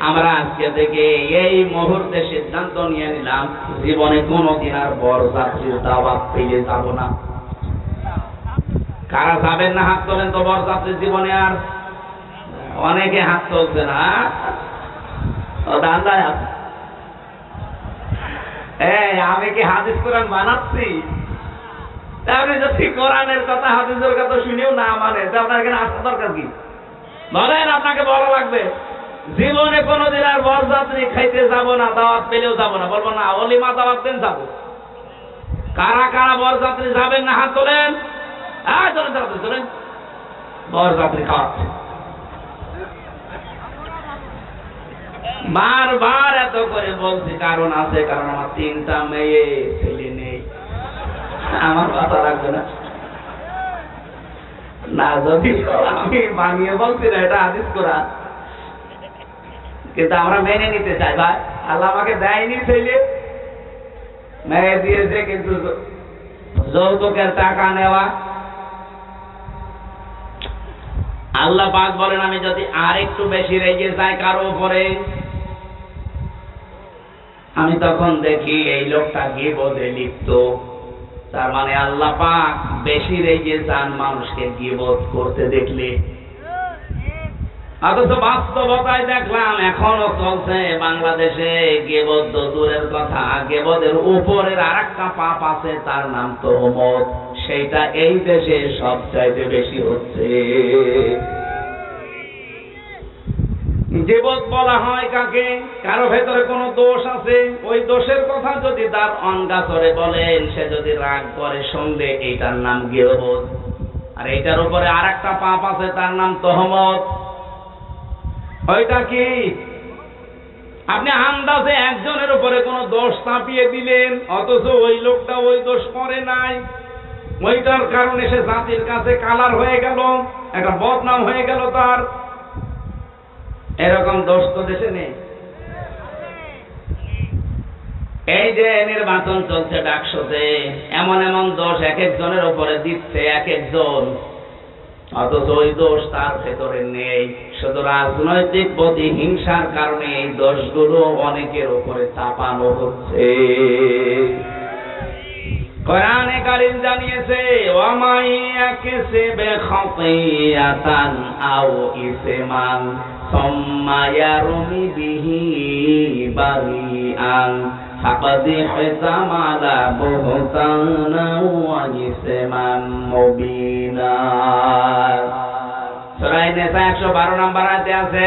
আমরা আজকে থেকে এই মুহূর্তে সিদ্ধান্ত নিয়ে নিলাম, জীবনে কোনোদিন আর বরযাত্রীর দাওয়াত পেয়ে যাব না। কারা যাবেন না হাত তোলেন তো বরযাত্রীর জীবনে? আর অনেকে হাত তুলছে না। আমি কি হাদিস কোরআন বানাচ্ছি? আপনি যদি কোরআনের কথা হাদিসের কথা শুনেও না মানে, আপনার এখানে আসার দরকার কি? বলেন, আপনাকে বলা লাগবে? জীবনে কোনোদিন আর বরযাত্রী খাইতে যাব না, দাওয়াত পেলেও যাব না, বলবো না অলিমা দাওয়াত দেন যাবো। কারা কারা বরযাত্রী যাবেন না হাত তোলেন। চলেন তাড়াতাড়ি চলেন, বরযাত্রী খাওয়াচ্ছে। বারবার এত করে বলছি কারণ আছে, কারণ আমার 3টা মেয়ে ছেলে নেই, আমার কথা লাগবে না। না যদি আমি বানিয়ে বলছি না, এটা হাদিস কোরআন, কিন্তু আমরা মেনে নিতে চাই। ভাই আল্লাহ আমাকে দেয়নি ছেলে, মেয়ে দিয়েছে, কিন্তু যৌতুকের টাকা নেওয়া। আল্লাহ পাক বলেন আমি যদি আর একটু বেশি রেগে যাই কারো উপরে, আমি তখন দেখি এই লোকটা গীবতে লিপ্ত। তার মানে আল্লাহ পাক বেশি রেগে যান মানুষকে গীবত করতে দেখলে। অথচ বাস্তবতায় দেখলাম এখনো চলছে বাংলাদেশে গীবত। দূরের কথা, গীবতের উপরের আরেকটা পাপ আছে, তার নাম তোহমত। সেইটা এই দেশে সবচাইতে বেশি হচ্ছে। গীবত বলা হয় কাকে? কারো ভেতরে কোনো দোষ আছে, ওই দোষের কথা যদি তার অঙ্গাচরে বলেন, সে যদি রাগ করে শুনলে, এইটার নাম গীবত। আর এইটার উপরে আরেকটা পাপ আছে, তার নাম তোহমত। ওইটা কি? আপনি আন্দাজে একজনের উপরে কোনো দোষ চাপিয়ে দিলেন, অথচ ওই লোকটা ওই দোষ করে নাই, ওইটার কারণে সে জাতির কাছে কালার হয়ে গেল, একটা বদনাম হয়ে গেল তার। এরকম দোষ তো দেশে নেই। এই যে নির্বাচন চলছে ডাকসুতে, এমন এমন দোষ এক একজনের উপরে দিচ্ছে এক একজন, অথচ ওই দোষ তার ভেতরে নেই। শুধু রাজনৈতিক প্রতিহিংসার কারণে এই দোষগুলো অনেকের উপরে চাপানো হচ্ছে। কোরআনে কারীম জানিয়েছে, ওয়ামাই ইয়াকসিবে খাতিয়াতান আও ইসমান সুম্মা ইয়ারমি বিহি বারিআন ফাকাদ ইহতামালা বুহতানা ওয়া ইসমান মুবিনা। সূরা নিসা 112 নম্বর আয়াতে আছে,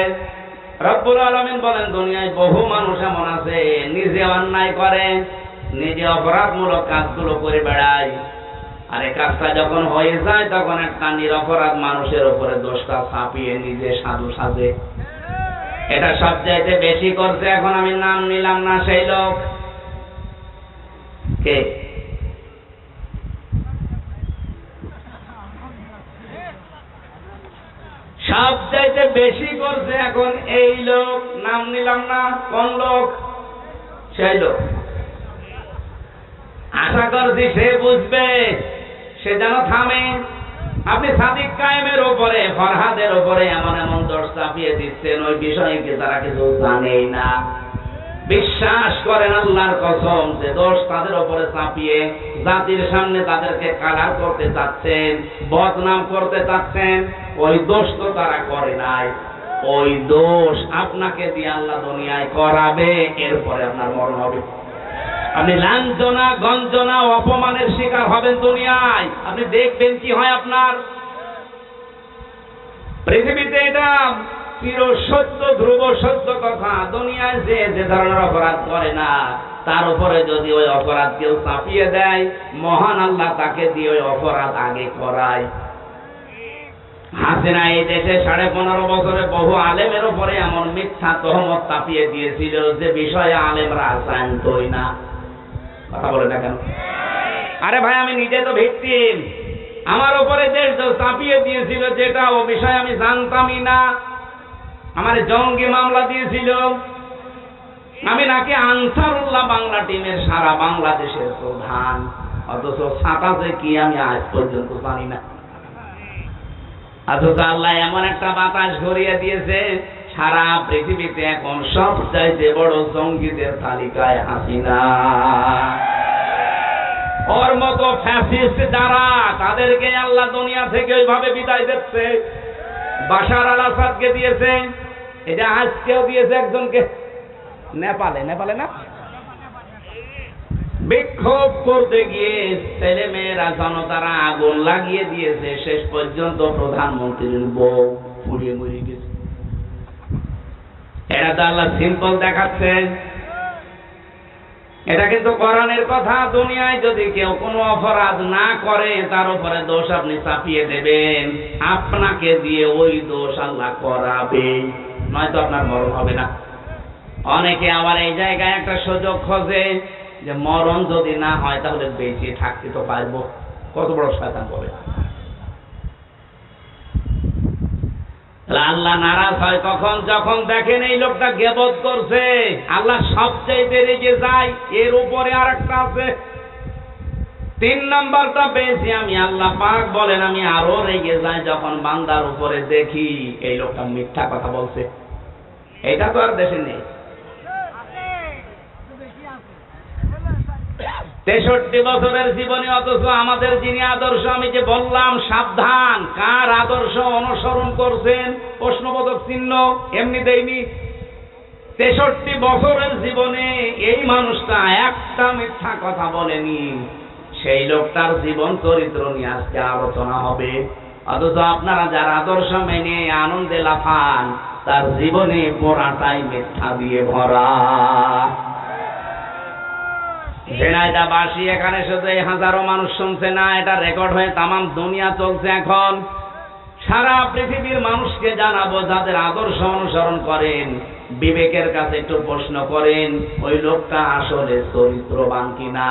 রব্বুল আলামিন বলেন, দুনিয়ায় বহু মানুষ এমন আছে নিজে অন্যায় করে, নিজে অপরাধমূলক কাজগুলো করে বেড়ায়, আর এই কাজটা যখন হয়ে যায় তখন একটা নিরপরাধ মানুষের উপরে দোষটা চাপিয়ে নিজে সাধু সাজে। এটা সবচাইতে বেশি করছে, এখন আমি নাম নিলাম না, সেই লোক কে? সবচাইতে বেশি করছে এখন এই লোক, নাম নিলাম না কোন লোক, সেই লোক। আশা করছি সে বুঝবে, সে যেন থামে। আপনি সাদিক কায়েমের উপরে, ফরহাদের উপরে এমন এমন দোষ চাপিয়ে দিচ্ছেন, ওই বিষয়ে কি তারা কিছু জানেই না। বিশ্বাস করেন আল্লাহর কসম, যে দোষ তাদের উপরে চাপিয়ে জাতির সামনে তাদেরকে কালার করতে চাচ্ছেন, বদনাম করতে চাচ্ছেন, ওই দোষ তো তারা করে নাই। ওই দোষ আপনাকে দিয়ে আল্লাহ দুনিয়ায় করাবে, এরপরে আপনার মরণ হবে। আপনি লাঞ্ছনা, গঞ্জনা, অপমানের শিকার হবেন দুনিয়ায়। আপনি দেখবেন কি হয় আপনার। পৃথিবীতে এটা চির সত্য, ধ্রুব সত্য কথা। দুনিয়ায় যে যে ধরনের অপরাধ করে না, তার উপরে যদি ওই অপরাধ কেউ চাপিয়ে দেয়, মহান আল্লাহ তাকে দিয়ে ওই অপরাধ আগে করায়। হাসিনা এই দেশে 15.5 বছরে বহু আলেমের উপরে এমন মিথ্যা তহমত চাপিয়ে দিয়েছিল, যে বিষয়ে আলেমরা জানতই না। কথা বলে না কেন? আরে ভাই, আমি নিজে তো ভিকটিম। আমার উপরে যে চাপিয়ে দিয়েছিল, যেটা ও বিষয়ে আমি জানতামই না। আমার জঙ্গি মামলা দিয়েছিল, আমি নাকি আনসারুল্লাহ বাংলা টিমের সারা বাংলাদেশের প্রধান, অথচ সাতাশে কি আমি আজ পর্যন্ত জানি না। অথচ আল্লাহ এমন একটা বাতাস ঘুরিয়ে দিয়েছে, সারা পৃথিবীতে এখন সবচাইতে বড় জঙ্গিদের তালিকায় হাসিনা। ওর মতো ফ্যাসিস্ট যারা, তাদেরকে আল্লাহ দুনিয়া থেকে ওইভাবে বিদায় দিচ্ছে। বাশার আল আসাদকে দিয়েছে, এটা আজকেও দিয়েছে একজনকে নেপালে। নেপালে না, বিক্ষোভ করতে গিয়ে ছেলে মেয়েরা, জনতারা আগুন লাগিয়ে দিয়েছে। শেষ পর্যন্ত প্রধানমন্ত্রীর বউ পুড়িয়ে মরে গেছে। এটা তো আল্লাহ সিম্পল দেখাচ্ছে। এটা কিন্তু কোরআনের কথা। দুনিয়ায় যদি কেউ কোনো অপরাধ না করে তার উপরে দোষ আপনি চাপিয়ে দেবেন, আপনাকে দিয়ে ওই দোষ আল্লাহ করাবে, নয়তো আপনার মরণ হবে না। অনেকে আবার এই জায়গায় একটা সুযোগ খোঁজে যে মরণ যদি না হয় তাহলে বেঁচে থাকতে তো পারবো। কত বড় শয়তান বলে। আল্লাহ নারাজ হয় কখন? যখন দেখেন এই লোকটা গীবত করছে। আল্লাহ সবচাইতে রেগে যায়। এর উপরে আরেকটা আছে, 3 নাম্বারটা পেয়েছি আমি। আল্লাহ পাক বলেন আমি আরো রেগে যাই যখন বান্দার উপরে দেখি এই লোকটা মিথ্যা কথা বলছে। এটা তো আর দেশে নেই। 63 বছরের জীবনে, অথচ আমাদের যিনি আদর্শ, আমি যে বললাম সাবধান, কার আদর্শ অনুসরণ করছেন প্রশ্নবোধক চিহ্ন এমনি দেয়নি। 63 বছরের জীবনে এই মানুষটা একটা মিথ্যা কথা বলেনি। সেই লোকটার জীবন চরিত্র নিয়ে আজকে আলোচনা হবে। অথচ আপনারা যার আদর্শ মেনে আনন্দে লাফান, তার জীবনে পুরাটাই মিথ্যা দিয়ে ভরা। ঝিনাইদহবাসী এখানে শুধু এই হাজারো মানুষ শুনছে না, এটা রেকর্ড হয়ে তামাম দুনিয়া চলছে। এখন সারা পৃথিবীর মানুষকে জানাবো, যাদের আদর্শ অনুসরণ করেন বিবেকের কাছে একটু প্রশ্ন করেন ওই লোকটা আসলে চরিত্রবান কিনা।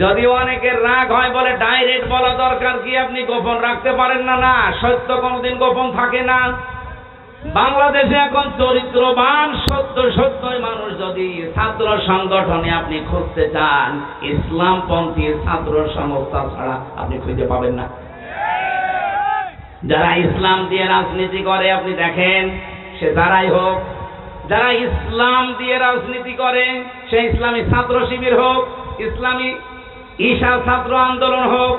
যদিও অনেকের রাগ হয়, বলে ডাইরেক্ট বলা দরকার কি, আপনি গোপন রাখতে পারেন না। না, সত্য কোনদিন গোপন থাকে না। বাংলাদেশে এখন চরিত্রবান সত্যই মানুষ যদি ছাত্র সংগঠনে আপনি খুঁজতে চান, ইসলামপন্থী ছাত্র সংস্থা ছাড়া আপনি খুঁজে পাবেন না। যারা ইসলাম দিয়ে রাজনীতি করে আপনি দেখেন, সে যারাই হোক, যারা ইসলাম দিয়ে রাজনীতি করে, সে ইসলামী ছাত্র শিবির হোক, ইসলামী ঈশা ছাত্র আন্দোলন হোক,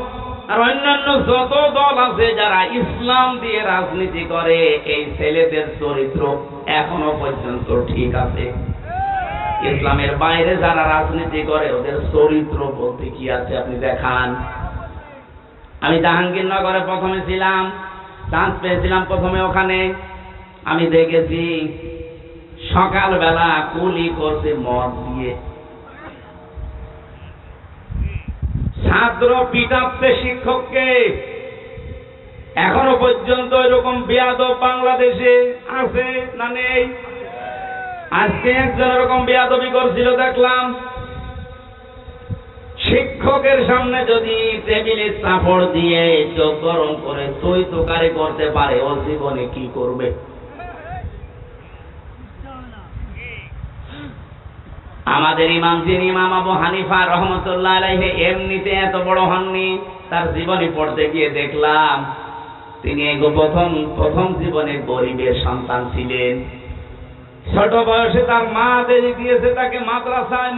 আর অন্যান্য যত দল আছে যারা ইসলাম দিয়ে রাজনীতি করে, এই ছেলেদের চরিত্র এখনো পর্যন্ত ঠিক আছে। ইসলামের বাইরে যারা রাজনীতি করে ওদের চরিত্র বলতে কি আছে আপনি দেখান। আমি জাহাঙ্গীরনগরে প্রথমে ছিলাম, চান্স পেয়েছিলাম প্রথমে ওখানে। আমি দেখেছি সকালবেলা কুলি করতে মদ দিয়ে, ছাত্র পিটাচ্ছে শিক্ষককে। এখনো পর্যন্ত এরকম বেয়াদব বাংলাদেশে আছে না নেই? আজকে একজন এরকম বেয়াদবি করছিল দেখলাম। শিক্ষকের সামনে যদি টেবিলে চাপড় দিয়ে চোখ গরম করে তুই তোকারি করতে পারে, ও জীবনে কি করবে? আমাদের ইমাম, যিনি ইমাম আবু হানিফা রহমতুল্লাহ আলাইহি, এমনিতে এত বড় হননি। তার জীবনী পড়তে গিয়ে দেখলাম তিনি প্রথম জীবনে গরিবের সন্তান ছিলেন। ছোট বয়সে তার মা দেরি দিয়েছে তাকে মাদ্রাসায়,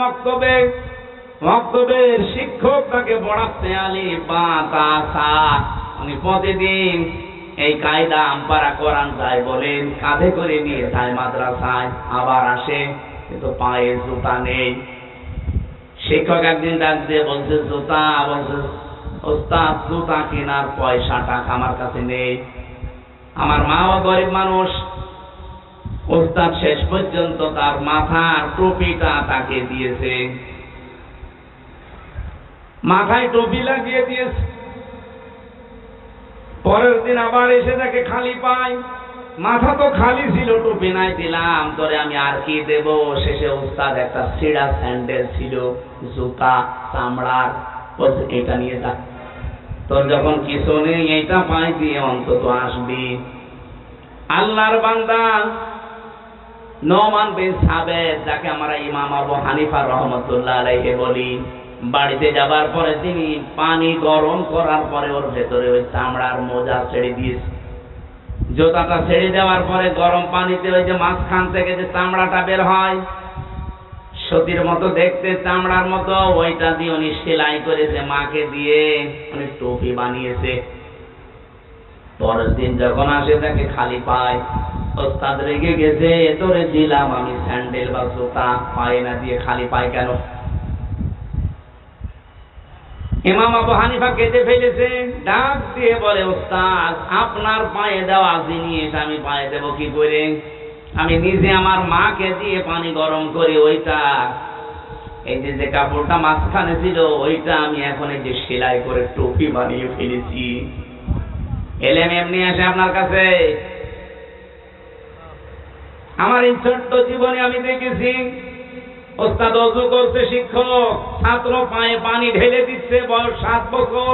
মক্তবের শিক্ষক তাকে পড়াচ্ছে আলিফ বা তা সা। উনি প্রতিদিন এই কায়দা আমপারা কোরআন যায় বলেন, কাঁধে করে নিয়ে যায় মাদ্রাসায়, আবার আসে, কিন্তু পায়ে জুতা নেই। শিক্ষক একদিন ডাক দিয়ে বলছে জুতা, বলছে ওস্তাদ জুতা কেনার পয়সা টাকা আমার কাছে নেই। আমার মাও গরিব মানুষ। ওস্তাদ শেষ পর্যন্ত তার মাথার টুপিটা তাকে দিয়েছে, মাথায় টুপি লাগিয়ে দিয়েছে। পরের দিন আবার এসে দেখে খালি পায়। মাথা তো খালি ছিল, টুপি নাই, দিলাম তোরে আমি আর কি দেব। শেষে ওস্তাদ একটা ছিঁড়া স্যান্ডেল ছিল, জুতা চামড়ার, বলছে এটা নিয়ে যা, তোর যখন কিছু নেই এইটা পাই দিয়ে অন্তত আসবি। আল্লাহর বান্দা নোমান বিন সাবেত, যাকে আমরা ইমাম আবু হানিফা রহমতুল্লাহ আলাইহি বলি, বাড়িতে যাবার পরে তিনি পানি গরম করার পরে ওর ভেতরে ওই চামড়ার মোজা ছেড়ে দিয়েছে। জুতাটা ছেড়ে দেওয়ার পরে গরম পানিতে ওই যে মাঝখান থেকে যে চামড়াটা বের হয়, সতীর মতো দেখতে, চামড়ার মতো, ওইটা দিয়ে উনি সেলাই করেছে, মাকে দিয়ে উনি টুপি বানিয়েছে। পরের দিন যখন আসে তাকে খালি পায়। ওস্তাদ রেগে গেছে, তোরে দিলাম আমি স্যান্ডেল বা জুতা, পায়ে না দিয়ে খালি পায় কেন? ইমাম আবু হানিফা কেঁদে ফেলেছে, ডাক দিয়ে বলে, ওস্তাদ আপনার পায়ে দেওয়া জিনিস আমি পায়ে দেবো কি করে? আমি নিজে আমার মাকে দিয়ে পানি গরম করি, ওইটা এই যে কাপড়টা মাঝখানে ছিল ওইটা আমি এখন এই যে সেলাই করে টুপি বানিয়ে ফেলেছি। এলেম এমনি আসে আপনার কাছে? আমার এই ছোট্ট জীবনে আমি দেখেছি ওস্তাদ ওযু করছে, শিক্ষক ছাত্র পায়ে পানি ঢেলে দিচ্ছে, বয়স 7 বছর।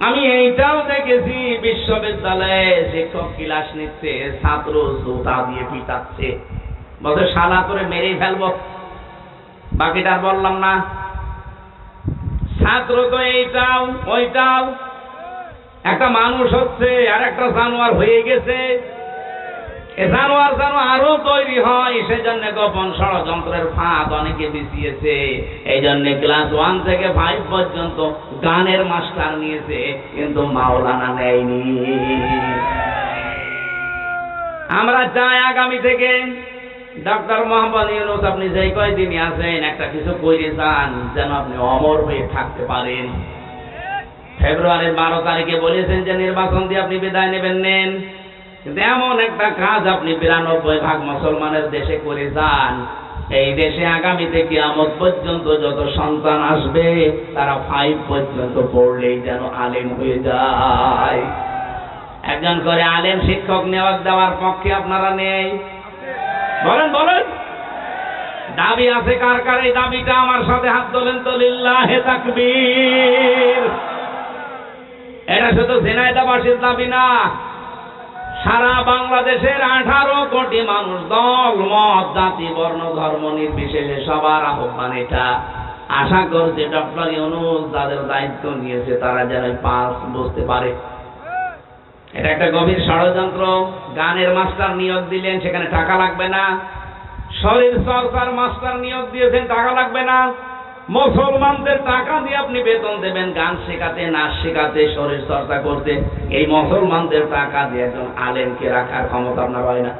আমি এইটাও দেখেছি বিশ্ববিদ্যালয়ে শিক্ষক ক্লাস নিচ্ছে, ছাত্র জুতা দিয়ে পিটাচ্ছে, বলছে শালা করে মেরেই ফেলবো। বাকিটা বললাম না। ছাত্র তো এইটাও ওইটাও, একটা মানুষ হচ্ছে আর একটা জানোয়ার হয়ে গেছে। জানোয়ার যেন আরো তৈরি হয়, সেজন্য গোপন ষড়যন্ত্রের ফাঁদ অনেকে বিছিয়েছে। এই জন্য ক্লাস 1 থেকে 5 পর্যন্ত গানের মাস্টার নিয়েছে, কিন্তু মাওলানা নেয়নি। আমরা চাই আগামী থেকে ডক্টর মোহাম্মদ ইউনূস আপনি যেই কয়দিনই আছেন একটা কিছু করে যান, যেন আপনি অমর হয়ে থাকতে পারেন। ফেব্রুয়ারির 12 তারিখে বলেছেন যে নির্বাচন দিয়ে আপনি বিদায় নেবেন, নেন, কিন্তু এমন একটা কাজ আপনি 92% মুসলমানের দেশে করে যান, এই দেশে আগামীতে কিয়ামত পর্যন্ত যত সন্তান আসবে তারা 5 পর্যন্ত পড়লেই যেন আলেম হয়ে যায়। একজন করে আলেম শিক্ষক নিয়োগ দেওয়ার পক্ষে আপনারা নেই? বলেন বলেন, দাবি আছে কার কার? এই দাবিটা আমার সাথে হাত তোলেন তো, লিল্লাহে তাকবীর। এটা শুধু ঝিনাইদহবাসীর দাবি না, সারা বাংলাদেশের 18 কোটি মানুষ, দল মত জাতি বর্ণ ধর্ম নির্বিশেষে সবার আহ্বান এটা। আশা করছে ডক্টর ইউনূস যাদের দায়িত্ব নিয়েছে তারা যেন পাস বুঝতে পারে। এটা একটা গভীর ষড়যন্ত্র। গানের মাস্টার নিয়োগ দিলেন, সেখানে টাকা লাগবে না। শরীর চর্চার মাস্টার নিয়োগ দিয়েছেন, টাকা লাগবে না। মুসলমানদের টাকা দিয়ে আপনি বেতন দেবেন গান শেখাতে, নাচ শেখাতে, শরীর চর্চা করতে। এই মুসলমানদের টাকা দিয়ে একজন আলেমকে রাখার ক্ষমতা আপনার হয় না।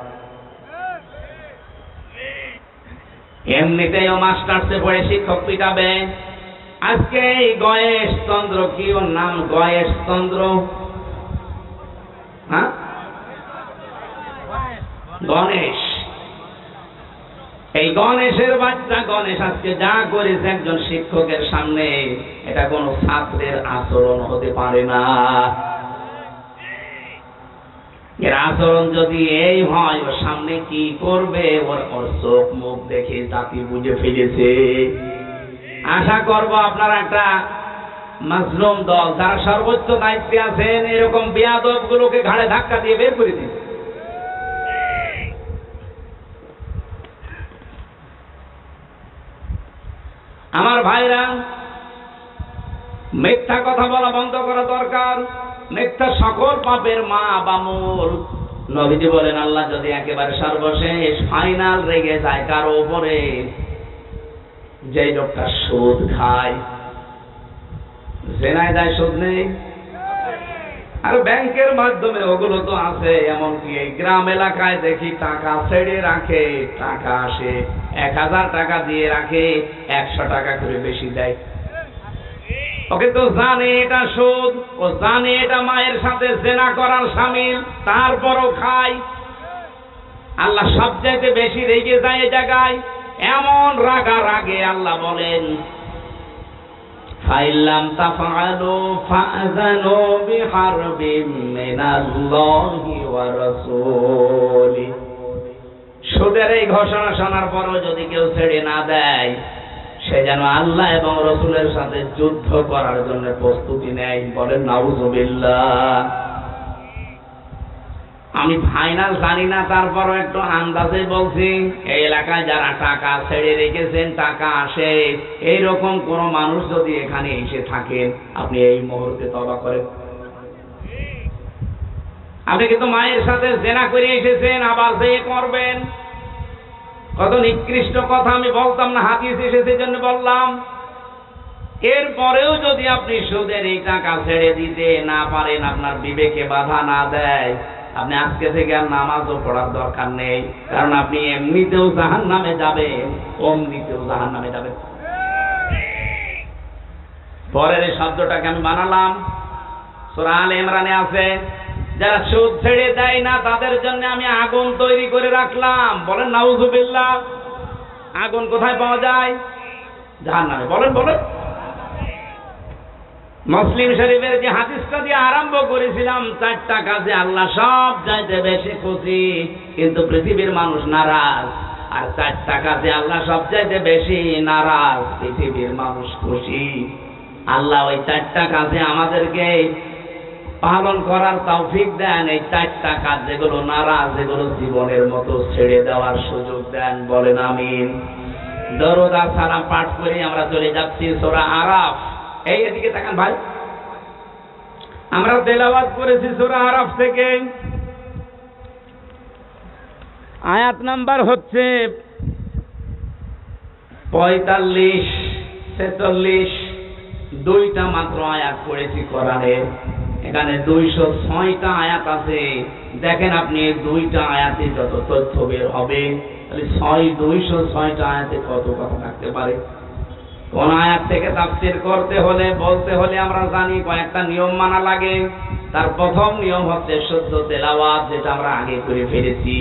এমনিতেও মাস্টার্সে পড়ে শিক্ষক পিটাবে। আজকে এই গয়েশ চন্দ্র, কি ওর নাম, গয়েশ চন্দ্র, হ্যাঁ, গণেশ, এই গণেশের বাচ্চা গণেশ আজকে যা করেছে একজন শিক্ষকের সামনে, এটা কোন ছাত্রের আচরণ হতে পারে না। এর আচরণ যদি এই হয়, ওর সামনে কি করবে ওর চোখ মুখ দেখে জাতি বুঝে ফেলেছে। আশা করব আপনারা একটা মাজলুম দল যারা সর্বোচ্চ দায়িত্বে আছেন, এরকম বেয়াদব গুলোকে ঘাড়ে ধাক্কা দিয়ে বের করে দিন। আমার ভাইরা, মিথ্যা কথা বলা বন্ধ করা দরকার। মিথ্যা সকল পাপের মা বা মূল। নবীজি বলেন, আল্লাহ যদি একেবারে সর্বশেষ ফাইনাল রেগে যায় কারো উপরে, যে লোকটা সুদ খায়, জেনায় যায়, সুদ নেই, আর ব্যাংকের মাধ্যমে ওগুলো তো আছে। এমনকি এই গ্রাম এলাকায় দেখি টাকা ছেড়ে রাখে, টাকা আসে, 1000 টাকা দিয়ে রাখে, 100 টাকা করে বেশি দেয়। ওকে তো জানে এটা সুদ, ও জানে এটা মায়ের সাথে জেনা করার শামিল, তারপরও খায়। আল্লাহ সবচাইতে বেশি রেগে যায় এই জায়গায়। এমন রাগার আগে আল্লাহ বলেন, ফাইল্লাম তাফআলু ফাযানু বিহারবিম মিনাল্লাহি ওয়া রাসূলি। সুদের এই ঘোষণা শোনার পরও যদি কেউ ছেড়ে না দেয়, সে যেন আল্লাহ এবং রসুলের সাথে যুদ্ধ করার জন্য প্রস্তুতি নেয়। বলেন নাউযুবিল্লাহ। আমি ফাইনাল জানি না, তারপরও একটু আন্দাজে বলছি, এই এলাকায় যারা টাকা ছেড়ে রেখেছেন, টাকা আসে, এইরকম কোন মানুষ যদি এখানে এসে থাকেন, আপনি এই মুহূর্তে তওবা করেন। আপনি কিন্তু মায়ের সাথে জেনা করে এসেছেন, আবার যে করবেন। কত নিকৃষ্ট কথা আমি বলতাম না, হাদিস এসেছে জন্য বললাম। এরপরেও যদি আপনি সুদের এই টাকা ছেড়ে দিতে না পারেন, আপনার বিবেকে বাধা না দেয়, আপনি আজকে থেকে আর নামাজও পড়ার দরকার নেই। কারণ আপনি এমনিতেও জাহান্নামে যাবেন, অমনিতেও জাহান্নামে যাবেন। পরের এই শব্দটাকে আমি বানালাম, সূরা আলে ইমরানে আছে, যারা সুদ ছেড়ে দেয় না তাদের জন্য আমি আগুন তৈরি করে রাখলাম। বলেন নাউযুবিল্লাহ। আগুন কোথায় পাওয়া যায়? জাহান্নামে। বলেন বলেন। মুসলিম শরীফের যে হাদিসটা দিয়ে আরম্ভ করেছিলাম, 4টা কাজে আল্লাহ সব চাইতে বেশি খুশি, কিন্তু পৃথিবীর মানুষ নারাজ। আর 4টা কাজে আল্লাহ সব চাইতে বেশি নারাজ, পৃথিবীর মানুষ খুশি। আল্লাহ ওই 4টা কাজে আমাদেরকে পালন করার তৌফিক দেন। এই 4টা কাজ যেগুলো নারাজ, যেগুলো জীবনের মতো ছেড়ে দেওয়ার সুযোগ দেন। বলেন আমিন। দরুদ আর সালাম পাঠ করে আমরা চলে যাচ্ছি সূরা আরাফ। এই এদিকে তাকান ভাই, আমরা তেলাওয়াত করেছি সূরা আরাফ থেকে। আয়াত নাম্বার হচ্ছে 45, 46। 2টা মাত্র আয়াত পড়েছি কোরআনের। এখানে 206টা আয়াত আছে। দেখেন আপনি এই 2টা আয়াতে যত তথ্য বের হবে, তাহলে 206টা আয়াতে কত কথা থাকতে পারে। কোন আয়াত থেকে তাফসীর করতে হলে, বলতে হলে আমরা জানি কয়েকটা নিয়ম মানা লাগে। তার প্রথম নিয়ম হচ্ছে শুদ্ধ তেলাওয়াত, যেটা আমরা আগে করে ফেলেছি।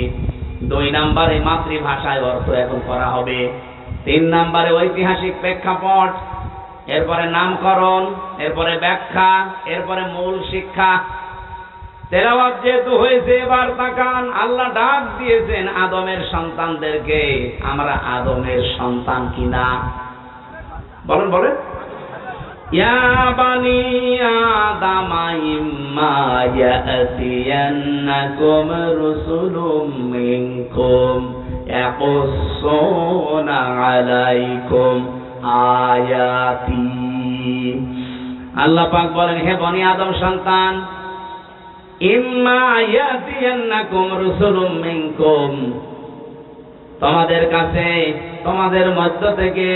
2 নম্বরে মাতৃভাষায় অর্থ এখন করা হবে। 3 নম্বরে ঐতিহাসিক প্রেক্ষাপট, এরপরে নামকরণ, এরপরে ব্যাখ্যা, এরপরে মূল শিক্ষা। তেলাওয়াত যেহেতু হয়েছে, এবার তাকান, আল্লাহ ডাক দিয়েছেন আদমের সন্তানদেরকে। আমরা আদমের সন্তান কিনা? বলেন বলেন। ইয়া বানি আদামা ইম্মা ইয়াতিয়ান্নাকুম রুসুলুম মিনকুম ইয়াকুসসুনা আলাইকুম আয়াতি। আল্লাহ পাক বলেন, হে বনি আদম সন্তান, ইম্মা ইয়াতিয়ান্নাকুম রুসুলুম মিনকুম, তোমাদের কাছে, তোমাদের মধ্য থেকে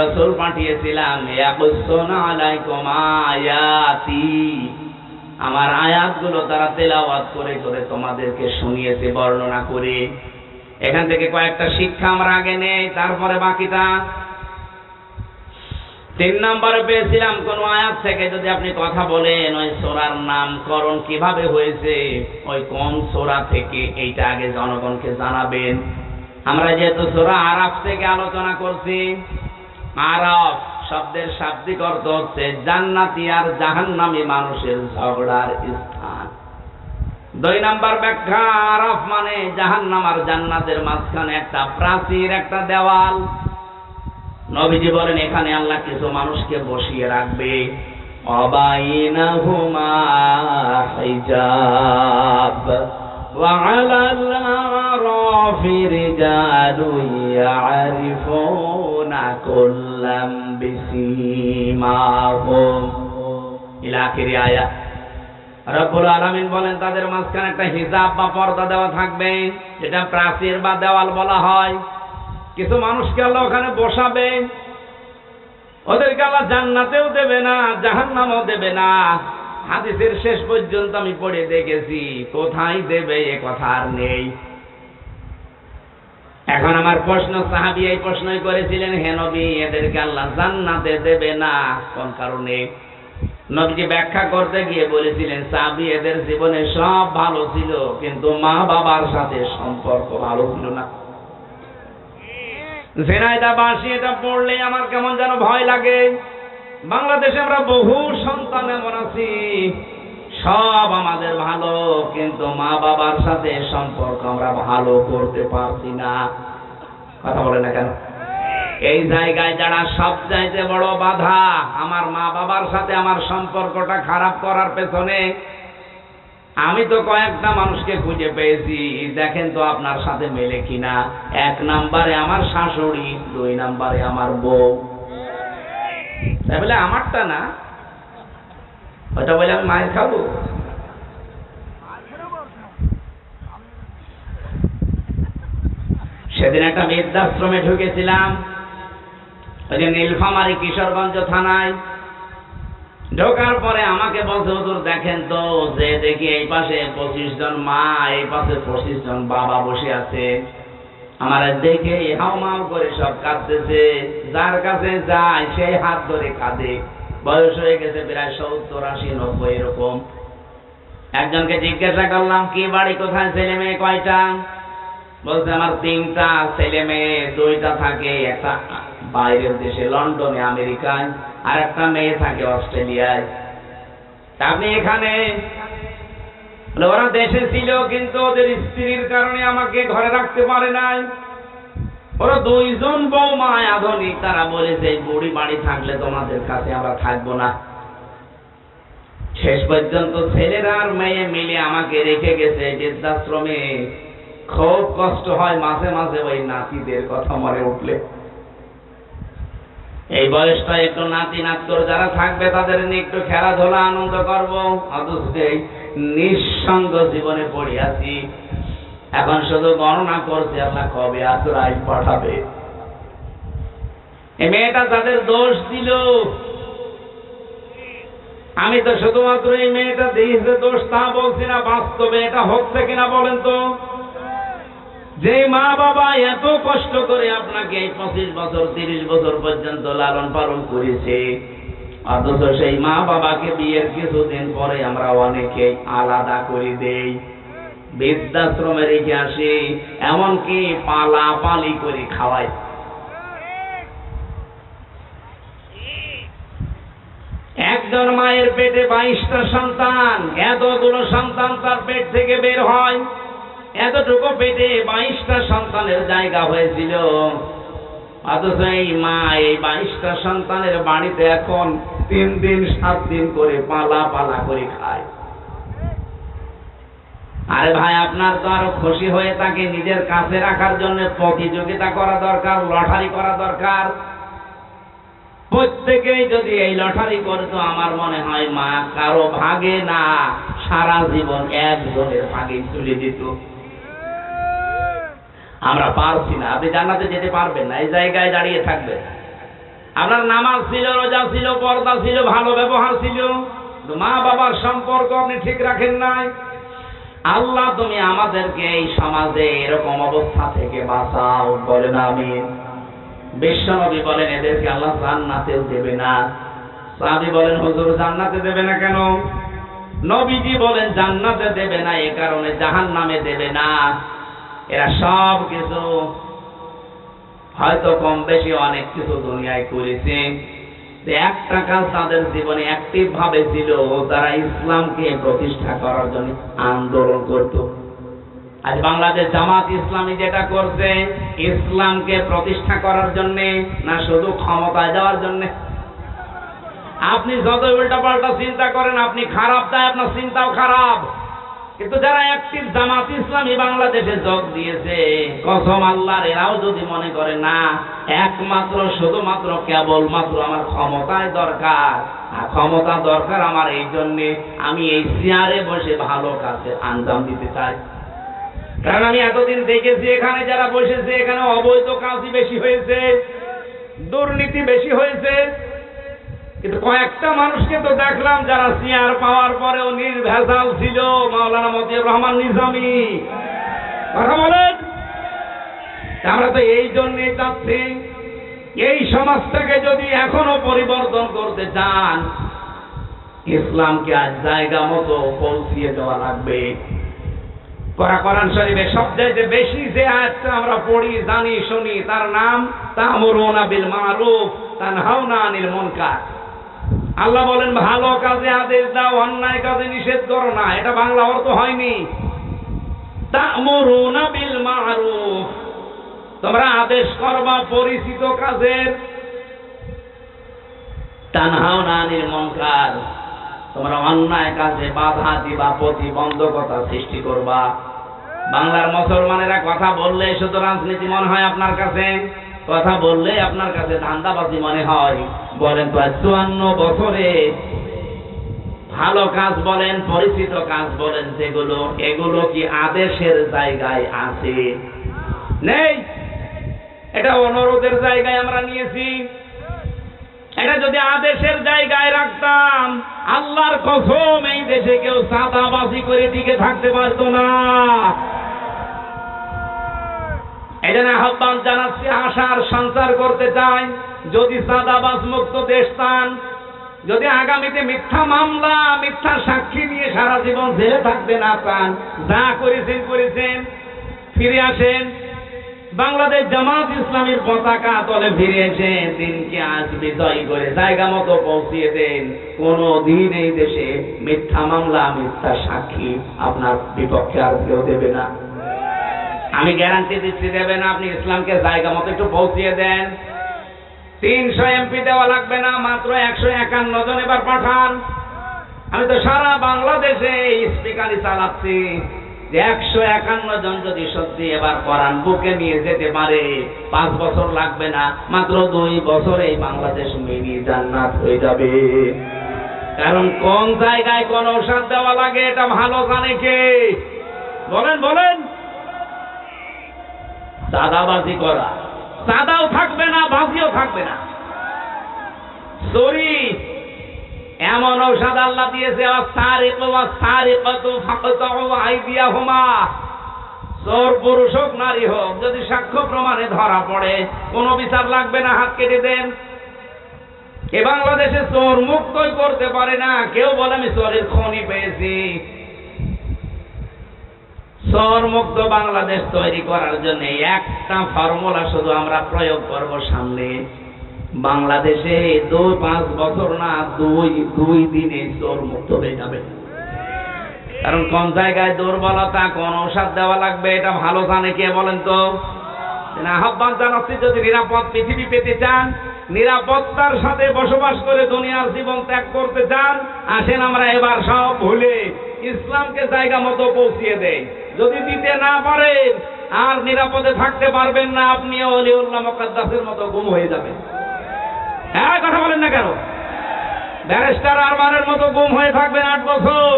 রাসূল পাঠিয়েছিলাম। ইয়াকুসসুনা আলাইকুম আয়াতি, আমার আয়াতগুলো তারা তেলাওয়াত করে করে তোমাদেরকে শুনিয়েছে, বর্ণনা করে। এখান থেকে কয়েকটা শিক্ষা আমরা আগে নেই, তারপরে বাকিটা। 3 নম্বরে পেয়েছিলাম, কোন আয়াত থেকে যদি আপনি কথা বলেন, ওই সূরার নামকরণ কিভাবে হয়েছে, ওই কোন সূরা থেকে, এইটা আগে জনগণকে জানাবেন। আমরা যেহেতু সূরা আরাফ থেকে আলোচনা করছি, আরাফ শব্দের শাব্দিক অর্থ হচ্ছে জান্নাতি আর জাহান্নামী মানুষের ঝগড়ার স্থান। 2 নম্বর ব্যাখ্যা, আরাফ মানে জাহান্নাম আর জান্নাতের মাঝখানে একটা প্রাচীর, একটা দেওয়াল। নবীজি বলেন, এখানে আল্লাহ কিছু মানুষকে বসিয়ে রাখবে। অবাইনাহুমা হিজাব ওয়া আলাল আরাফি রিজালুন ইয়ারিফুনা কুল্লাম বিসীমাহুম ইলা আখিরি আয়াত। রব্বুল আলামিন বলেন, তাদের মাঝখানে একটা হিজাব বা পর্দা দেওয়া থাকবে, যেটা প্রাচীর বা দেওয়াল বলা হয়। কিছু মানুষকে আল্লাহ ওখানে বসাবে। ওদেরকে আল্লাহ জান্নাতেও দেবে না, জাহান্নামেও দেবে না। হাদিসের শেষ পর্যন্ত আমি পড়ে দেখেছি, কোথায় দেবে এ কথা আর নেই। এখন আমার প্রশ্ন, সাহাবী এই প্রশ্নই করেছিলেন, হে নবী, এদেরকে আল্লাহ জান্নাতে দেবে না কোন কারণে? নবীজি ব্যাখ্যা করতে গিয়ে বলেছিলেন, সাহাবী, এদের জীবনে সব ভালো ছিল, কিন্তু মা বাবার সাথে সম্পর্ক ভালো ছিল না। জেনাইদা বাসি এটা পড়লে আমার কেমন যেন ভয় লাগে। বাংলাদেশে আমরা বহু সন্তান এমন আছি, সব আমাদের ভালো, কিন্তু মা বাবার সাথে সম্পর্ক আমরা ভালো করতে পারছি না। কথা বলে না কেন? এই জায়গায় যারা সব চাইতে বড় বাধা, আমার মা বাবার সাথে আমার সম্পর্কটা খারাপ করার পেছনে, আমি তো কয়েকটা মানুষকে খুঁজে পেয়েছি, দেখেন তো আপনার সাথে মেলে কিনা। 1 নম্বরে আমার শাশুড়ি, 2 নম্বরে আমার বউ। তাই বলে আমারটা না, ওটা বলে আমি মায়ের খাবো। সেদিন একটা বৃদ্ধাশ্রমে ঢুকেছিলাম, ওই যে নীলফামারী কিশোরগঞ্জ থানায়। ঢোকার পরে আমাকে বলছে, হুজুর দেখেন তো, যে দেখি এই পাশে 25 জন মা, এই পাশে 25 জন বাবা বসে আছে। আমার দেখে হাউমাউ করে সব কাঁদতেছে, যার কাছে যায় সেই হাত ধরে কাঁদে। বয়স হয়ে গেছে প্রায় 70, 80, 90 এরকম। একজনকে জিজ্ঞাসা করলাম কি বাড়ি কোথায়, ছেলে মেয়ে কয়টা? বলছে আমার 3টা ছেলে মেয়ে, 2টা থাকে একটা বাইরের দেশে লন্ডনে আমেরিকায়, আর একটা মেয়ে থাকে অস্ট্রেলিয়ায়। আপনি এখানে? ওরা দেশে ছিল কিন্তু ওদের স্ত্রীর কারণে আমাকে ঘরে রাখতে পারে নাই। ওরা 2 জন বৌমা আধুনিক, তারা বলেছে এই বুড়ি বাড়ি থাকলে তোমাদের কাছে আমরা থাকবো না। শেষ পর্যন্ত ছেলেরা আর মেয়ে মিলে আমাকে রেখে গেছে বৃদ্ধাশ্রমে। খুব কষ্ট হয় মাঝে মাঝে ওই নাতিদের কথা মনে উঠলে। এই বয়সটা একটু নাতি নাত্তর যারা থাকবে তাদের নিয়ে একটু খেলাধুলা আনন্দ করবো, অথচ এই নিঃসঙ্গ জীবনে পড়ে আছি। এখন শুধু গণনা করছে আল্লাহ কবে আজরাইল পাঠাবে। এই মেয়েটা যাদের দোষ দিল, আমি তো শুধুমাত্র এই মেয়েটা দিয়েছে দোষ তা বলছি না, বাস্তবে এটা হচ্ছে কিনা বলেন তো? যে মা বাবা এত কষ্ট করে আপনাকে 25 বছর 30 বছর পর্যন্ত লালন পালন করেছে, অথচ সেই মা বাবাকে বিয়ের কিছুদিন পরে আমরা অনেকে আলাদা করে দেই, বৃদ্ধাশ্রমে রেখে আসি, এমনকি পালাপালি করে খাওয়াই। একজন মায়ের পেটে 22টা সন্তান, এতগুলো সন্তান তার পেট থেকে বের হয়, এতটুকু পেটে 22টা সন্তানের জায়গা হয়েছিল, অথচ এই মা এই 22টা সন্তানের বাড়িতে এখন 3 দিন 7 দিন করে পালা করে খায়। আরে ভাই, আপনার তো আরো খুশি হয়ে তাকে নিজের কাছে রাখার জন্য প্রতিযোগিতা করা দরকার, লটারি করা দরকার। প্রত্যেকেই যদি এই লটারি করতো, আমার মনে হয় মা কারো ভাগে না, সারা জীবন একজনের ভাগে তুলে দিত। আমরা পারছি না। আপনি জান্নাতে যেতে পারবেন না, এই জায়গায় দাঁড়িয়ে থাকবেন। আপনার নামাজ ছিল, রোজা ছিল, পর্দা ছিল, ভালো ব্যবহার ছিল, মা বাবার সম্পর্ক আপনি ঠিক রাখেন নাই। আল্লাহ তুমি আমাদেরকে এই সমাজে এরকম অবস্থা থেকে বাঁচাও, বলেন আমিন। বিশ্বনবী বলেন এদেরকে আল্লাহ জান্নাতেও দেবে না। সাহাবী বলেন হুজুর জান্নাতে দেবে না কেন? নবীজি বলেন জান্নাতে দেবে না এই কারণে জাহান্নামে দেবে না। এরা সব কিছু হয়তো কম বেশি অনেক কিছু দুনিয়ায় করেছে, একটা কাজ তাদের জীবনে অ্যাক্টিভ ভাবে ছিল, তারা ইসলামকে প্রতিষ্ঠা করার জন্য আন্দোলন করত। আজ বাংলাদেশ জামাত ইসলামী যেটা করছে, ইসলামকে প্রতিষ্ঠা করার জন্য না শুধু ক্ষমতায় যাওয়ার জন্য? আপনি যত উল্টাপাল্টা চিন্তা করেন, আপনি খারাপ, তাই আপনার চিন্তাও খারাপ। কিন্তু যারা অ্যাক্টিভ জামাত ইসলামী বাংলাদেশে যোগ দিয়েছে, কসম আল্লাহর, এরাও যদি মনে করে না একমাত্র শুধুমাত্র কেবলমাত্র আমার ক্ষমতায় দরকার, ক্ষমতা দরকার আমার এই জন্যে আমি এই চেয়ারে বসে ভালো কাজে আঞ্জাম দিতে চাই। কারণ আমি এতদিন দেখেছি এখানে যারা বসেছে, এখানে অবৈধ কাজই বেশি হয়েছে, দুর্নীতি বেশি হয়েছে। কিন্তু কয়েকটা মানুষকে তো দেখলাম যারা চেয়ার পাওয়ার পরেও নির্ভেজাল ছিল। মাওলানা মতিউর রহমান নিজামী, কথা বলেন। আমরা তো এই জন্যই চাচ্ছি, এই সমাজটাকে যদি এখনো পরিবর্তন করতে চান, ইসলামকে আজ জায়গা মতো পৌঁছিয়ে দেওয়া লাগবে। কোরআন শরীফে সবচেয়ে বেশি যে আয়াতটা আমরা পড়ি, জানি, শুনি, তার নাম তা'মুরুনা বিল মা'রুফ তানহাউনা আনিল মুনকার। আল্লাহ বলেন ভালো কাজে আদেশ দাও, অন্যায় কাজে নিষেধ করো না। এটা বাংলা অর্থ হয়নি। তা'মুরুনা বিল মা'রুফ, তোমরা আদেশ করবা পরিচিত কাজের, তানহাউনা আনিল মুনকার, তোমরা অন্যায় কাজে বাধা দিবা, প্রতিবন্ধকতা সৃষ্টি করবা। বাংলার মুসলমানেরা কথা বললে শুধু রাজনীতি মনে হয় আপনার কাছে, কথা বললে আপনার কাছে ধান্দাবাজি মনে হয়। বলেন তো 54 বছরে ভালো কাজ বলেন, পরিচিত কাজ বলেন, যেগুলো এগুলো কি আদেশের জায়গায় আছে? নেই। এটা অনুরোধের জায়গায় আমরা নিয়েছি। এটা যদি আদেশের জায়গায় রাখতাম, আল্লাহর কসম এই দেশে কেউ চাঁদাবাজি করে টিকে থাকতে পারতো না। এই জন্য আহ্বান জানাচ্ছি, আশার সঞ্চার করতে চাই, যদি চাঁদাবাজ মুক্ত দেশ চান, যদি আগামীতে মিথ্যা মামলা মিথ্যা সাক্ষী নিয়ে সারা জীবন জেলে থাকতে না চান, যা করেছেন ফিরে আসেন। বাংলাদেশ জামাত ইসলামীর পতাকা তলে ফিরে এসে দিনকে আজ বিজয় করে জায়গা মতো পৌঁছিয়ে দেন। কোনো দিন এই দেশে মিথ্যা মামলা মিথ্যা সাক্ষী আপনার বিপক্ষে আর কেউ দেবে না। আমি গ্যারান্টি দিচ্ছি দেবে না। আপনি ইসলামকে জায়গা মতো একটু পৌঁছিয়ে দেন। 300 এমপি দেওয়া লাগবে না, মাত্র 151 জন এবার পাঠান। আমি তো সারা বাংলাদেশে স্পিকারই চালাচ্ছি যে 151 জন যদি সত্যি এবার কোরআন বুকে নিয়ে যেতে পারে, 5 বছর লাগবে না, মাত্র 2 বছরে এই বাংলাদেশ মিনি জান্নাত হয়ে যাবে। কারণ কোন জায়গায় কোন ঔষধ দেওয়া লাগে এটা ভালো জানে কে? বলেন। চাঁদাবাজি করা, চাঁদাও থাকবে না, বাজিও থাকবে না। চুরি এমন ঔষধ আল্লাহ দিয়েছে, চোর পুরুষ হোক নারী হোক, যদি সাক্ষ্য প্রমাণে ধরা পড়ে কোনো বিচার লাগবে না, হাত কেটে দেন। এ বাংলাদেশে চোর মুক্তই করতে পারে না। কেউ বলে আমি চোরের খনি পেয়েছি। চোর মুক্ত বাংলাদেশ তৈরি করার জন্য একটা ফর্মুলা শুধু আমরা প্রয়োগ করব সামনে। বাংলাদেশে 5 বছর না, 2 দিনে চোর মুক্ত হয়ে যাবে। কারণ কোন জায়গায় দুর্বলতা, কোন ঔষধ দেওয়া লাগবে এটা ভালো জানে কে? বলেন তো। আহ্বান জানাচ্ছি, যদি নিরাপদ পৃথিবী পেতে চান, নিরাপত্তার সাথে বসবাস করে দুনিয়ার জীবন ত্যাগ করতে চান, আসেন আমরা এবার সব ভুলে ইসলামকে জায়গা মতো পৌঁছিয়ে দেই। যদি দিতে না পারেন আর নিরাপদে থাকতে পারবেন না, আপনিও ওলিউল্লাহ মুকাদ্দাসের মতো গুম হয়ে যাবেন। হ্যাঁ, কথা বলেন না কেন? ব্যারিস্টার আরমানের মতো গুম হয়ে থাকবেন 8 বছর,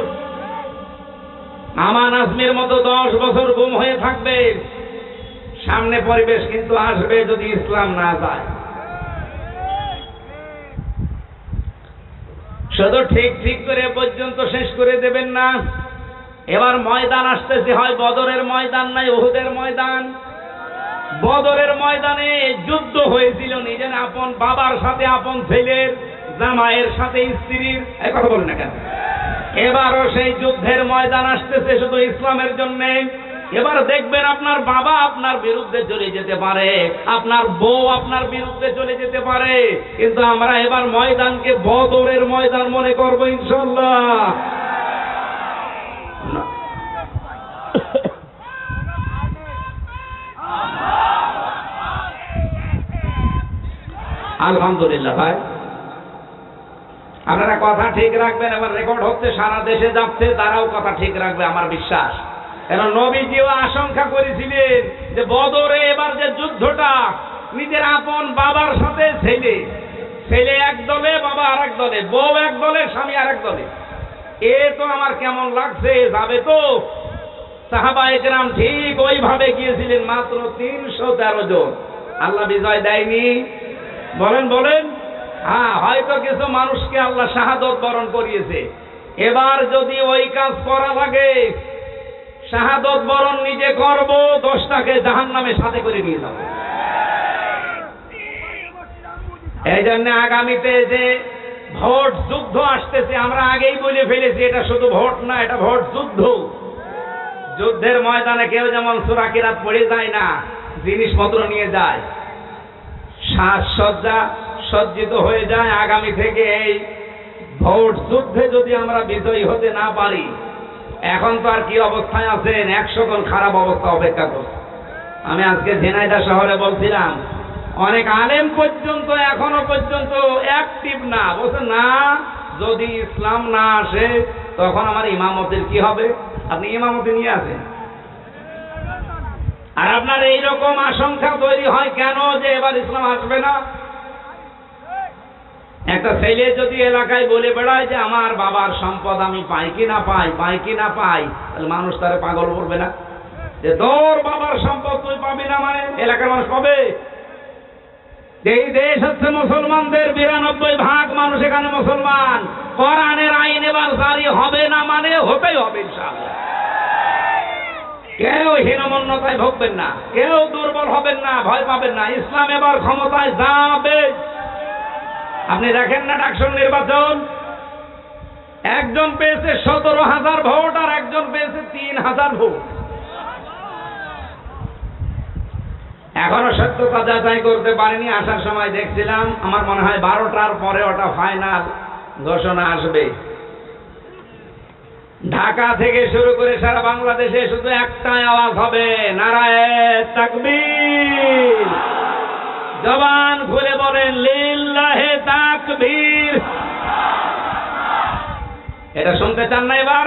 আমান আজমির মতো 10 বছর গুম হয়ে থাকবেন। সামনে পরিবেশ কিন্তু আসবে যদি ইসলাম না যায়। শুধু ঠিক করে পর্যন্ত শেষ করে দেবেন না। এবার ময়দান আসতেছে, হয় বদরের ময়দান নাই উহুদের ময়দান। বদরের ময়দানে যুদ্ধ হয়েছিল নিজের আপন বাবার সাথে, আপন ছেলের, জামাইয়ের সাথে স্ত্রীর। এই কথা বলেন না কেন? এবারও সেই যুদ্ধের ময়দান আসতেছে শুধু ইসলামের জন্য। এবার দেখবেন আপনার বাবা আপনার বিরুদ্ধে চলে যেতে পারে, আপনার বউ আপনার বিরুদ্ধে চলে যেতে পারে, কিন্তু আমরা এবার ময়দানকে বদরের ময়দান মনে করব ইনশাআল্লাহ। আলহামদুলিল্লাহ ভাই, আপনারা কথা ঠিক রাখবেন। এবার রেকর্ড হচ্ছে, সারা দেশে যাচ্ছে, তারাও কথা ঠিক রাখবে আমার বিশ্বাস। কারণ নবীজিও আশঙ্কা করেছিলেন যে বদরে এবার যে যুদ্ধটা, নিজের আপন বাবার সাথে ছেলে এক দলে, বাবা আর এক দলে, বউ এক দলে, স্বামী আর এক দলে। এ তো আমার কেমন লাগছে, যাবে তো? সাহাবায়ে কেরাম ঠিক ওইভাবে গিয়েছিলেন, মাত্র 313 জন। আল্লাহ বিজয় দেয়নি? বলেন। হ্যাঁ, হয়তো কিছু মানুষকে আল্লাহ শাহাদত বরণ করিয়েছে। এবার যদি ওই কাজ করা লাগে, শাহাদত বরণ নিজে করব, 10টাকে জাহান্নামে সাথে করে নিয়ে যাব। এই জন্য আগামীতে যে ভোট যুদ্ধ আসতেছে, আমরা আগেই বলে ফেলেছি, এটা শুধু ভোট না, এটা ভোট যুদ্ধ। যুদ্ধের ময়দানে কেউ যেমন সূরা কিরাত পড়ে যায় না, জিনিসপত্র নিয়ে যায়, সাজসজ্জা সজ্জিত হয়ে যায়। আগামী থেকে এই ভোট যুদ্ধে যদি আমরা বিজয়ী হতে না পারি, এখন তো আর কি অবস্থায় আছেন, 100 গুণ খারাপ অবস্থা অপেক্ষা করছে। আমি আজকে ঝিনাইদহ শহরে বলছিলাম, অনেক আলেম পর্যন্ত এখনো পর্যন্ত অ্যাক্টিভ না। বলছে না, যদি ইসলাম না আসে তখন আমার ইমামতের কি হবে? আপনি ইমামতি নিয়ে আসেন। আর আপনার এইরকম আশঙ্কা তৈরি হয় কেন যে এবার ইসলাম আসবে না? একটা ছেলে যদি এলাকায় বলে বেড়ায় যে আমার বাবার সম্পদ আমি পাই কি না পাই, তাহলে মানুষ তারে পাগল করবে না? যে তোর বাবার সম্পদ তুই পাবি না, মানে এলাকার মানুষ পাবে? এই দেশ হচ্ছে মুসলমানদের, 92% মানুষ এখানে মুসলমান। কোরআনের আইন এবার জারি হবে না, মানে হতেই হবে ইনশাআল্লাহ। কেউ হীনমন্যতায় ভুগবেন না, কেউ দুর্বল হবেন না, ভয় পাবেন না। ইসলাম এবার ক্ষমতায় যাবে। আপনি দেখেন না ডাকসুর নির্বাচন, একজন পেয়েছে 17,000 ভোট আর একজন পেয়েছে 3,000 ভোট। এখনো সত্যতা যাচাই করতে পারিনি। আসার সময় দেখছিলাম, আমার মনে হয় 12টার পরে ওটা ফাইনাল ঘোষণা আসবে। ঢাকা থেকে শুরু করে সারা বাংলাদেশে শুধু একটাই আওয়াজ হবে, নারায়ে তাকবীর। জবান খুলে বলেন লিল্লাহে তাকবীর। এটা শুনতে চান না এবার,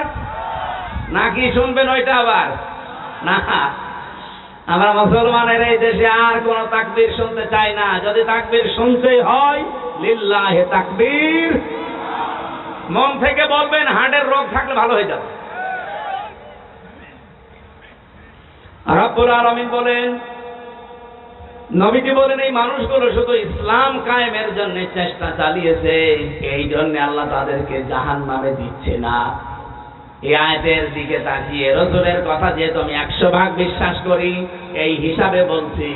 নাকি শুনবেন ওইটা আবার? না, আমরা মুসলমানের এই দেশে আর কোন তাকবীর শুনতে চাই না। যদি তাকবীর শুনতেই হয়, লিল্লাহে তাকবীর। মন থেকে বলবেন, হার্টের রোগ থাকলে ভালো হয়ে যাবে। রব্বুল আলামিন বলেন, নবীজি বলেন, এই মানুষগুলো শুধু ইসলাম কায়েমের জন্য চেষ্টা চালিয়েছে, এই জন্য আল্লাহ তাদেরকে জাহান্নামে দিচ্ছে না। এই আয়াতের দিকে তাকিয়ে রাসূলের কথা যেহেতু আমি 100% বিশ্বাস করি, এই হিসাবে বলছি,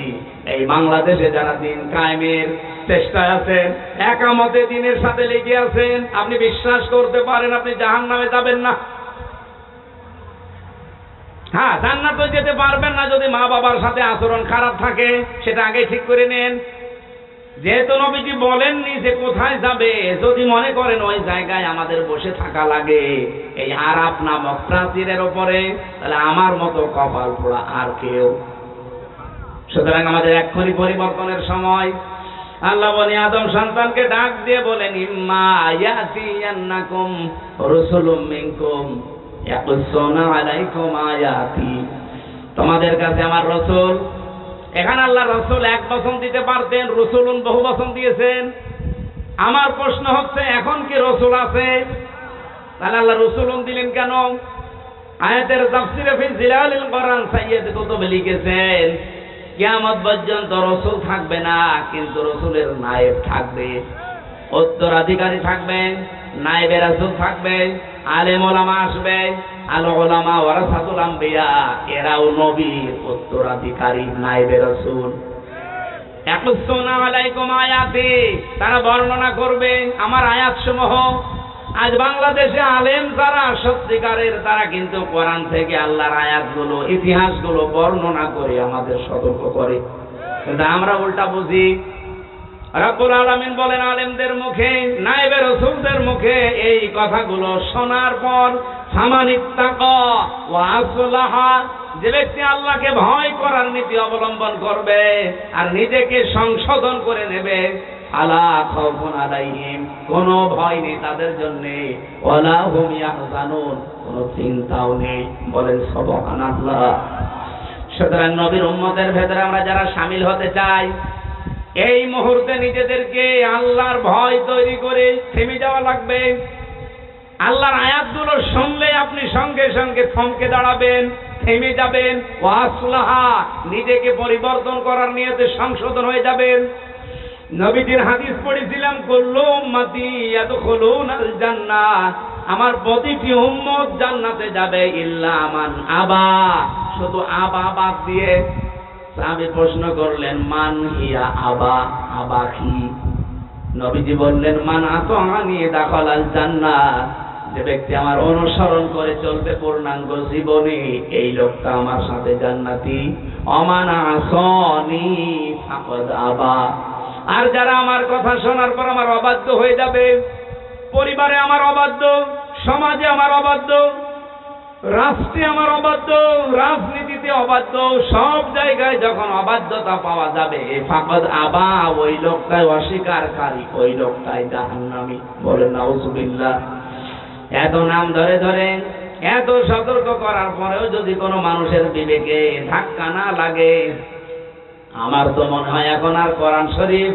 এই বাংলাদেশে যারা দিন কায়েমের চেষ্টায় আছেন, একামতে দিনের সাথে লেগে আছেন, আপনি বিশ্বাস করতে পারেন আপনি জাহান্নামে যাবেন না। হ্যাঁ, জান্নাতে যেতে পারবেন না যদি মা বাবার সাথে আচরণ খারাপ থাকে, সেটা আগে ঠিক করে নেন। যেহেতু নবীজি বলেননি যে কোথায় যাবে, যদি মনে করেন ওই জায়গায় আমাদের বসে থাকা লাগে এই আরাফ নামক প্রাচীরের উপরে, তাহলে আমার মতো কপাল পোড়া আর কেউ। সুতরাং আমাদের এক্ষুনি পরিবর্তনের সময়। আল্লাহ বনি আদম সন্তানকে ডাক দিয়ে বলেন, ইম্মা ইয়াতিয়ান্নাকুম রাসূলুম মিনকুম ইয়াকুসুনা আলাইকুম আয়াতি। তোমাদের কাছে আমার রাসূল। এখানে আল্লাহ রাসূল এক বচন দিতে পারতেন, রাসূলুন বহু বচন দিয়েছেন। আমার প্রশ্ন হচ্ছে, এখন কি রাসূল আছে? তাহলে আল্লাহ রাসূলুন দিলেন কেন? আয়াতের তাফসীরে ফি জিলালিল কোরআন সাইয়্যিদ কুতুব লিখেছেন, কিয়ামত পর্যন্ত রাসূল থাকবে না, কিন্তু রাসূলের নায়েব থাকবে, উত্তরাধিকারী থাকবে, নায়েবে রাসূল থাকবে, আলেম ওলামা আসবে। আল উলামা ওয়ারাসাতুল আম্বিয়া, এরাও নবীর উত্তরাধিকারী, নায়েবে রাসূল। ইয়াকুসুনা আলাইকুম আয়াতি, তারা বর্ণনা করবে আমার আয়াতসমূহ। আজ বাংলাদেশে আলেম যারা সত্যিকারের, তারা কিন্তু কোরআন থেকে আল্লাহর আয়াতগুলো, ইতিহাসগুলো বর্ণনা করে আমাদের সতর্ক করে, কিন্তু আমরা উল্টা বুঝি। রব্বুল আলামিন বলেন, আলেমদের মুখে, নায়েবে রাসূলদের মুখে এই কথাগুলো শোনার পর, ফামানিত্তাকা ওয়া আসলাহা, যে ব্যক্তি আল্লাহকে ভয় করার নীতি অবলম্বন করবে আর নিজেকে সংশোধন করে নেবে, আলা খাউফুন আলাইহিম, কোনো ভয় নেই তাদের জন্য, ওয়ালা হুম ইয়াহজানুন, কোনো চিন্তাও নেই। বলেন সুবহানাল্লাহ। সুতরাং নবীর উম্মতের ভেতরে আমরা যারা শামিল হতে চাই, এই মুহূর্তে নিজেদেরকে আল্লাহর ভয় তৈরি করে থেমে যাওয়া লাগবে। আল্লাহর আয়াতগুলো শুনলে আপনি সঙ্গে সঙ্গে থমকে দাঁড়াবেন, থেমে যাবেন। ওয়াসলাহা, নিজেকে পরিবর্তন করার নিয়তে সংশোধন হয়ে যাবেন। নবীজির হাদিস পড়েছিলাম, কুল্লু উম্মতি ইয়াদখুলুনাল জান্নাহ, আমার প্রতিটি উম্মত জান্নাতে যাবে, ইল্লা মান আবা, শুধু আবা বাদ দিয়ে। সাহাবী প্রশ্ন করলেন, মান হিয়া আবা, আবা কি? নবীজি বললেন, মান আতাআনি দাখালাল জান্নাহ, যে ব্যক্তি আমার অনুসরণ করে চলবে পূর্ণাঙ্গ জীবনে, এই লোকটা আমার সাথে জান্নাতি। অমান আসানি ফাকাদ আবা, আর যারা আমার কথা শোনার পর আমার অবাধ্য হয়ে যাবে, পরিবারে আমার অবাধ্য, সমাজে আমার অবাধ্য, রাষ্ট্রে আমার অবাধ্য, রাজনীতিতে অবাধ্য, সব জায়গায় যখন অবাধ্যতা পাওয়া যাবে, ফাকাদ আবা, ওই লোকটাই অস্বীকারী, ওই লোকটাই জাহান্নামী। বলেন নাউজুবিল্লাহ। এত নাম ধরে ধরে, এত সতর্ক করার পরেও যদি কোনো মানুষের বিবেকে ধাক্কা না লাগে, আমার তো মনে হয় এখন আর কোরআন শরীফ,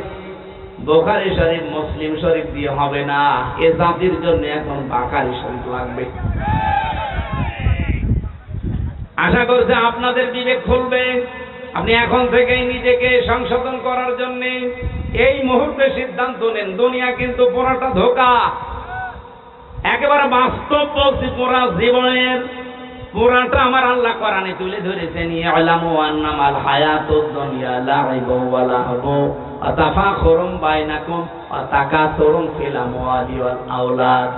বুখারী শরীফ, মুসলিম শরীফ দিয়ে হবে না। এ জাতির জন্য এখন বুখারী শরীফ লাগবে। আশা করছি আপনাদের বিবেক খুলবে। আপনি এখন থেকেই নিজেকে সংশোধন করার জন্য এই মুহূর্তে সিদ্ধান্ত নেন। দুনিয়া কিন্তু পুরোটা ধোঁকা, একেবারে বাস্তব বলছি। পুরা জীবনের পুরাটা আমার আল্লাহ কোরআনে তুলে ধরেছেন, ইয়ালামু আন্নামাল হায়াতুদ দুনিয়া লাইবু ওয়া লাহবু ওয়া তাফাখুরুম বাইনাকুম ওয়া তাকাসুরুম ফিল আমওয়ালি ওয়াল আওলাদ।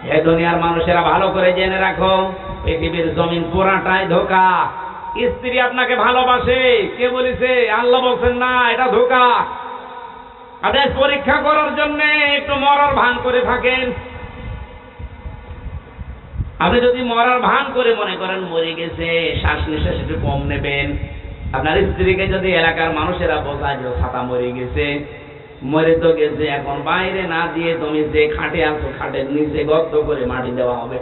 হে দুনিয়ার মানুষেরা, ভালো করে জেনে রাখো, পৃথিবীর জমিন পুরাটাই ধোঁকা। স্ত্রী আপনাকে ভালোবাসে, কে বলেছে? আল্লাহ বলছেন না, এটা ধোঁকা। আপনার পরীক্ষা করার জন্য একটু মরার ভান করে থাকেন। আপনি যদি মরার ভান করে মনে করেন মরে গেছে, শ্বাস নিঃশ্বাস একটু কম নেবেন, আপনার স্ত্রীকে যদি এলাকার মানুষেরা বোঝায় যে ছাতা মরে গেছে, মরে তো গেছে, এখন বাইরে না দিয়ে তুমি যে খাটে আছো খাটের নিচে গর্ত করে মাটি দেওয়া হবে।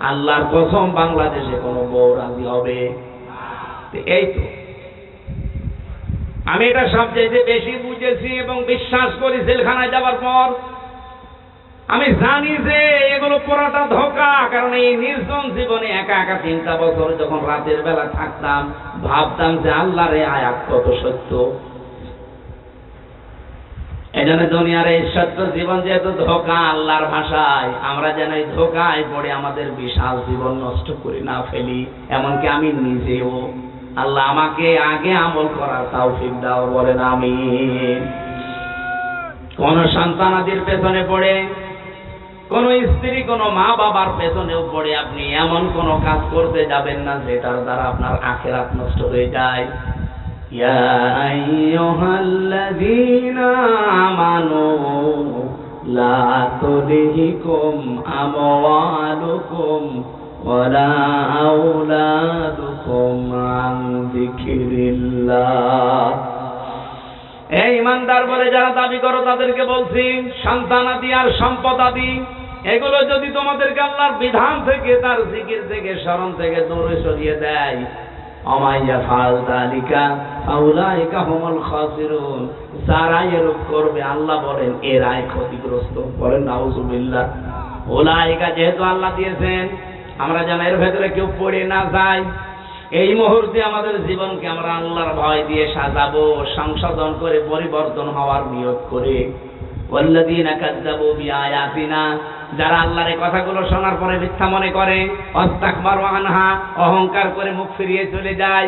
আল্লাহর কসম, বাংলাদেশে কোনো বউ রাজি হবে? এই তো আমি এটা সবচেয়ে বেশি বুঝেছি এবং বিশ্বাস করি জেলখানায় যাওয়ার পর। আমি জানি যে এগুলো পুরাটা ধোঁকা, কারণ এই নির্জন জীবনে একা একা 3টা বছর যখন রাতের বেলা থাকতাম, ভাবতাম যে আল্লাহর এই আয়াত কত সত্য। এই জন্য দুনিয়ার এই সত্য জীবন যেহেতু ধোঁকা, আল্লাহর ভাষায় আমরা যেন এই ধোঁকায় পড়ে আমাদের বিশাল জীবন নষ্ট করি না ফেলি। এমনকি আমি নিজেও। আল্লাহ আমাকে আগে আমল করার তৌফিক দাও, বলেন আমিন। কোন সন্তানাদির পেছনে পড়ে, কোন স্ত্রী, কোন মা বাবার পেছনেও পড়ে আপনি এমন কোন কাজ করতে যাবেন না যেটার দ্বারা আপনার আখিরাত নষ্ট হয়ে যায়। ইয়া আইয়ুহাল্লাযীনা আমানু লা তুলহিকুম আমওয়ালুকুম ওয়ালা আওলাদুকুম আন যিকরিল্লাহ। এই ইমানদার বলে যারা দাবি করো তাদেরকে বলছি, সন্তানাদি আর সম্পদাদি এগুলো যদি তোমাদেরকে আল্লাহর বিধান থেকে, তার জিকির থেকে, স্মরণ থেকে দূরে সরিয়ে দেয়, আমাইয়া ফাল যালিকা ফাউলাইকা হুমুল খাসিরুন, যারা এরূপ করবে আল্লাহ বলেন এরাই ক্ষতিগ্রস্ত। বলেন নাউযুবিল্লাহ। উলাইকা যেহেতু আল্লাহ দিয়েছেন, আমরা যেন এর ভেতরে কেউ পড়ে না যাই। এই মুহূর্তে আমাদের জীবনকে আমরা আল্লাহর ভয় দিয়ে সাজাবো, সংশোধন করে পরিবর্তন হওয়ার নিয়ত করে। ওয়াল্লাযীনা কাযযাবু বিআয়াতিনা, যারা আল্লাহর এই কথাগুলো শোনার পরে মিথ্যা মনে করে, ওয়াস্তাকবারু আনহা, অহংকার করে মুখ ফিরিয়ে চলে যায়,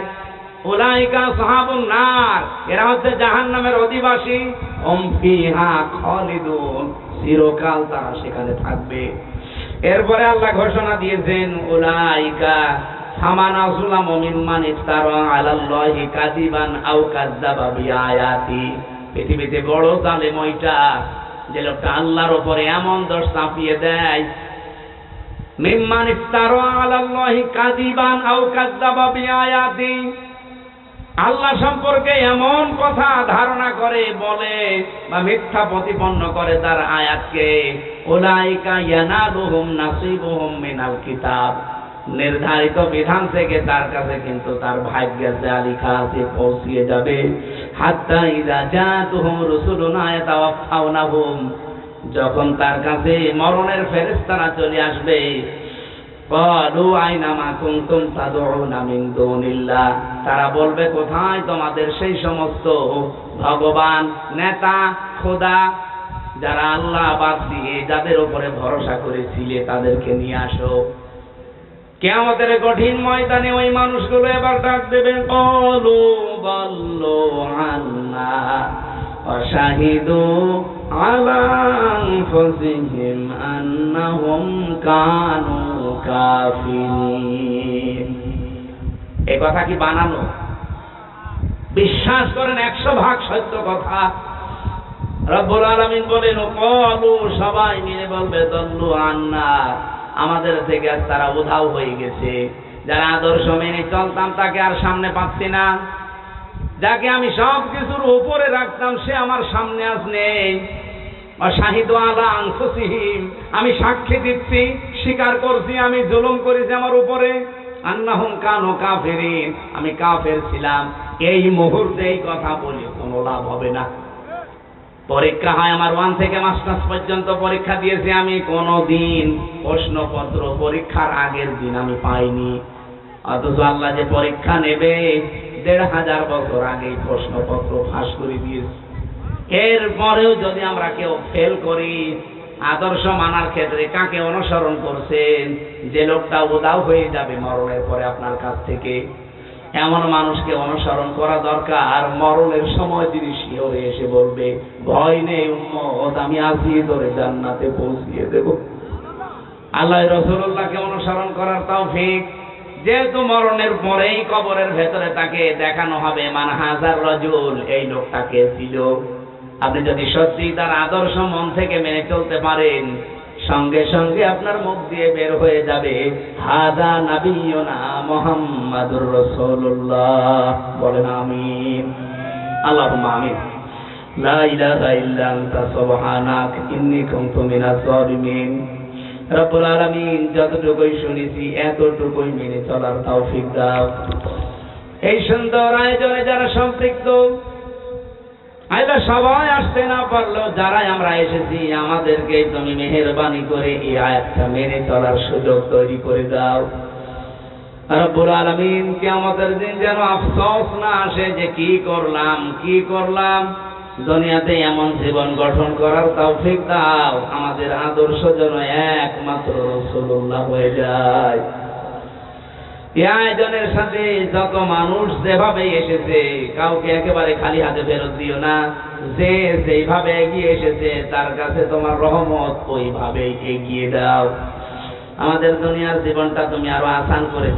উলাইকা আসহাবুন নার, এরা হচ্ছে জাহান্নামের অধিবাসী। হুম ফিহা খালিদুন, চিরকাল তারা সেখানে থাকবে। এরপরে আল্লাহ ঘোষণা দিয়েছেন, উলাইকা ফামান আযলামু মিম্মান ইফতারা আলাল্লাহি কাযিবান আও কাযযাবা বিআয়াতি। পৃথিবীতে বড় জালেম ওইটা, যে লোকটা আল্লাহর উপরে এমন দোষ চাপিয়ে দেয়, মিম্মান ইফতারা আলাল্লাহি কাযিবান আও কাযযাবা বিআয়াতি, আল্লাহ সম্পর্কে এমন কথা ধারণা করে, বলে বা মিথ্যা প্রতিপন্ন করে তার আয়াতকে। উলাইকা ইয়ানালুহুম নাসিবুহুম মিনাল কিতাব, নির্ধারিত বিধান থেকে তার কাছে কিন্তু তার ভাগ্যে যা লেখা আছে পৌঁছিয়ে যাবে। হাত্তা ইযা জাতুহুম রুসুলুনা ইয়াতাওয়াফাউনাহুম, যখন তার কাছে মরণের ফেরেশতারা চলে আসবে, ক্বালু আইনা মা কুনতুম তাদউনা মিন দুনিল্লাহ, তারা বলবে কোথায় তোমাদের সেই সমস্ত ভগবান, নেতা, খোদা, যারা আল্লাহ বাদ দিয়ে যাদের উপরে ভরসা করেছিলে তাদেরকে নিয়ে আসো। কিয়ামতের কঠিন ময়দানে ওই মানুষগুলো এবার ডাক দেবে, ক্বালু বাল্লু আন্না ওয়া শাহিদু আলা আনফুসিহিম আন্নাহুম কানু কাফিরিন। এই কথা কি বানানো? বিশ্বাস করেন 100% সত্য কথা। রব্বুল আলামিন বলেন, ক্বালু, সবাই মিলে বলবে, দাল্লু আন্না, আমাদের থেকে আর তারা উধাও হয়ে গেছে। যারা আদর্শ মেনে চলতাম তাকে আর সামনে পাচ্ছি না, যাকে আমি সব কিছুর উপরে রাখতাম সে আমার সামনে আজ নেই। শাহিদু আলা আনফুসিহিম, আমি সাক্ষী দিচ্ছি, স্বীকার করছি আমি জুলুম করেছি আমার উপরে। আন্নাহুম কানু কাফিরিন, আমি কাফের ছিলাম। এই মুহূর্তে এই কথা বলে কোনো লাভ হবে না। পরীক্ষা হয় আমার 1 থেকে মাস্টার্স পর্যন্ত পরীক্ষা দিয়েছি আমি, কোনদিন প্রশ্নপত্র পরীক্ষার আগের দিন আমি পাইনি। অথচ আল্লাহ যে পরীক্ষা নেবে 1500 বছর আগেই প্রশ্নপত্র ফাঁস করে দিয়েছে। এরপরেও যদি আমরা কেউ ফেল করি, আদর্শ মানার ক্ষেত্রে কাকে অনুসরণ করছেন? যে লোকটা উদাও হয়ে যাবে মরণের পরে আপনার কাছ থেকে, এমন মানুষকে অনুসরণ করা দরকার। আর মরণের সময় তিনি শিহরে এসে বলবে, ভয় নেই উম্মত, আমি আছি, ধরে জান্নাতে পৌঁছিয়ে দেব। আল্লাহ রাসূলুল্লাহকে অনুসরণ করার তৌফিক। যেহেতু মরণের পরেই কবরের ভেতরে তাকে দেখানো হবে মান হাজার রাজুল, এই লোকটাকে ছিল। আপনি যদি সত্যি তার আদর্শ মন থেকে মেনে চলতে পারেন, সঙ্গে সঙ্গে আপনার মুখ দিয়ে বের হয়ে যাবে, হাযা নাবিয়ুনা মুহাম্মাদুর রাসূলুল্লাহ। বলেন আমিন। আল্লাহুম্মা আমিন। লা ইলাহা ইল্লা আনতা সুবহানাক ইন্নী কুনতু মিনাজ জালিমিন। রব্বুল আলামিন, যতটুকুই শুনেছি এতটুকুই মেনে চলার তৌফিক দাও। এই সুন্দর আয়োজনে যারা সম্পৃক্ত, আল্লাহ সবাই আসতে না পারলেও যারা আমরা এসেছি, আমাদেরকে তুমি মেহেরবানি করে এই আয়াতটা মেনে চলার সুযোগ তৈরি করে দাও। রব্বুল আলামিন, কিয়ামতের দিন যেন আফসোস না আসে যে কি করলাম। দুনিয়াতে এমন জীবন গঠন করার তৌফিক দাও, আমাদের আদর্শ যেন একমাত্র রাসূলুল্লাহ হয়ে যায়। এই আয়োজনের সাথে যত মানুষ যেভাবে এসেছে, কাউকে একেবারে খালি হাতে ফেরত দিও না। যে যেভাবে এগিয়ে এসেছে তার কাছে তোমার রহমত ওইভাবেই এগিয়ে দাও। আমাদের দুনিয়ার জীবনটা তুমি আরো আসান করে দাও।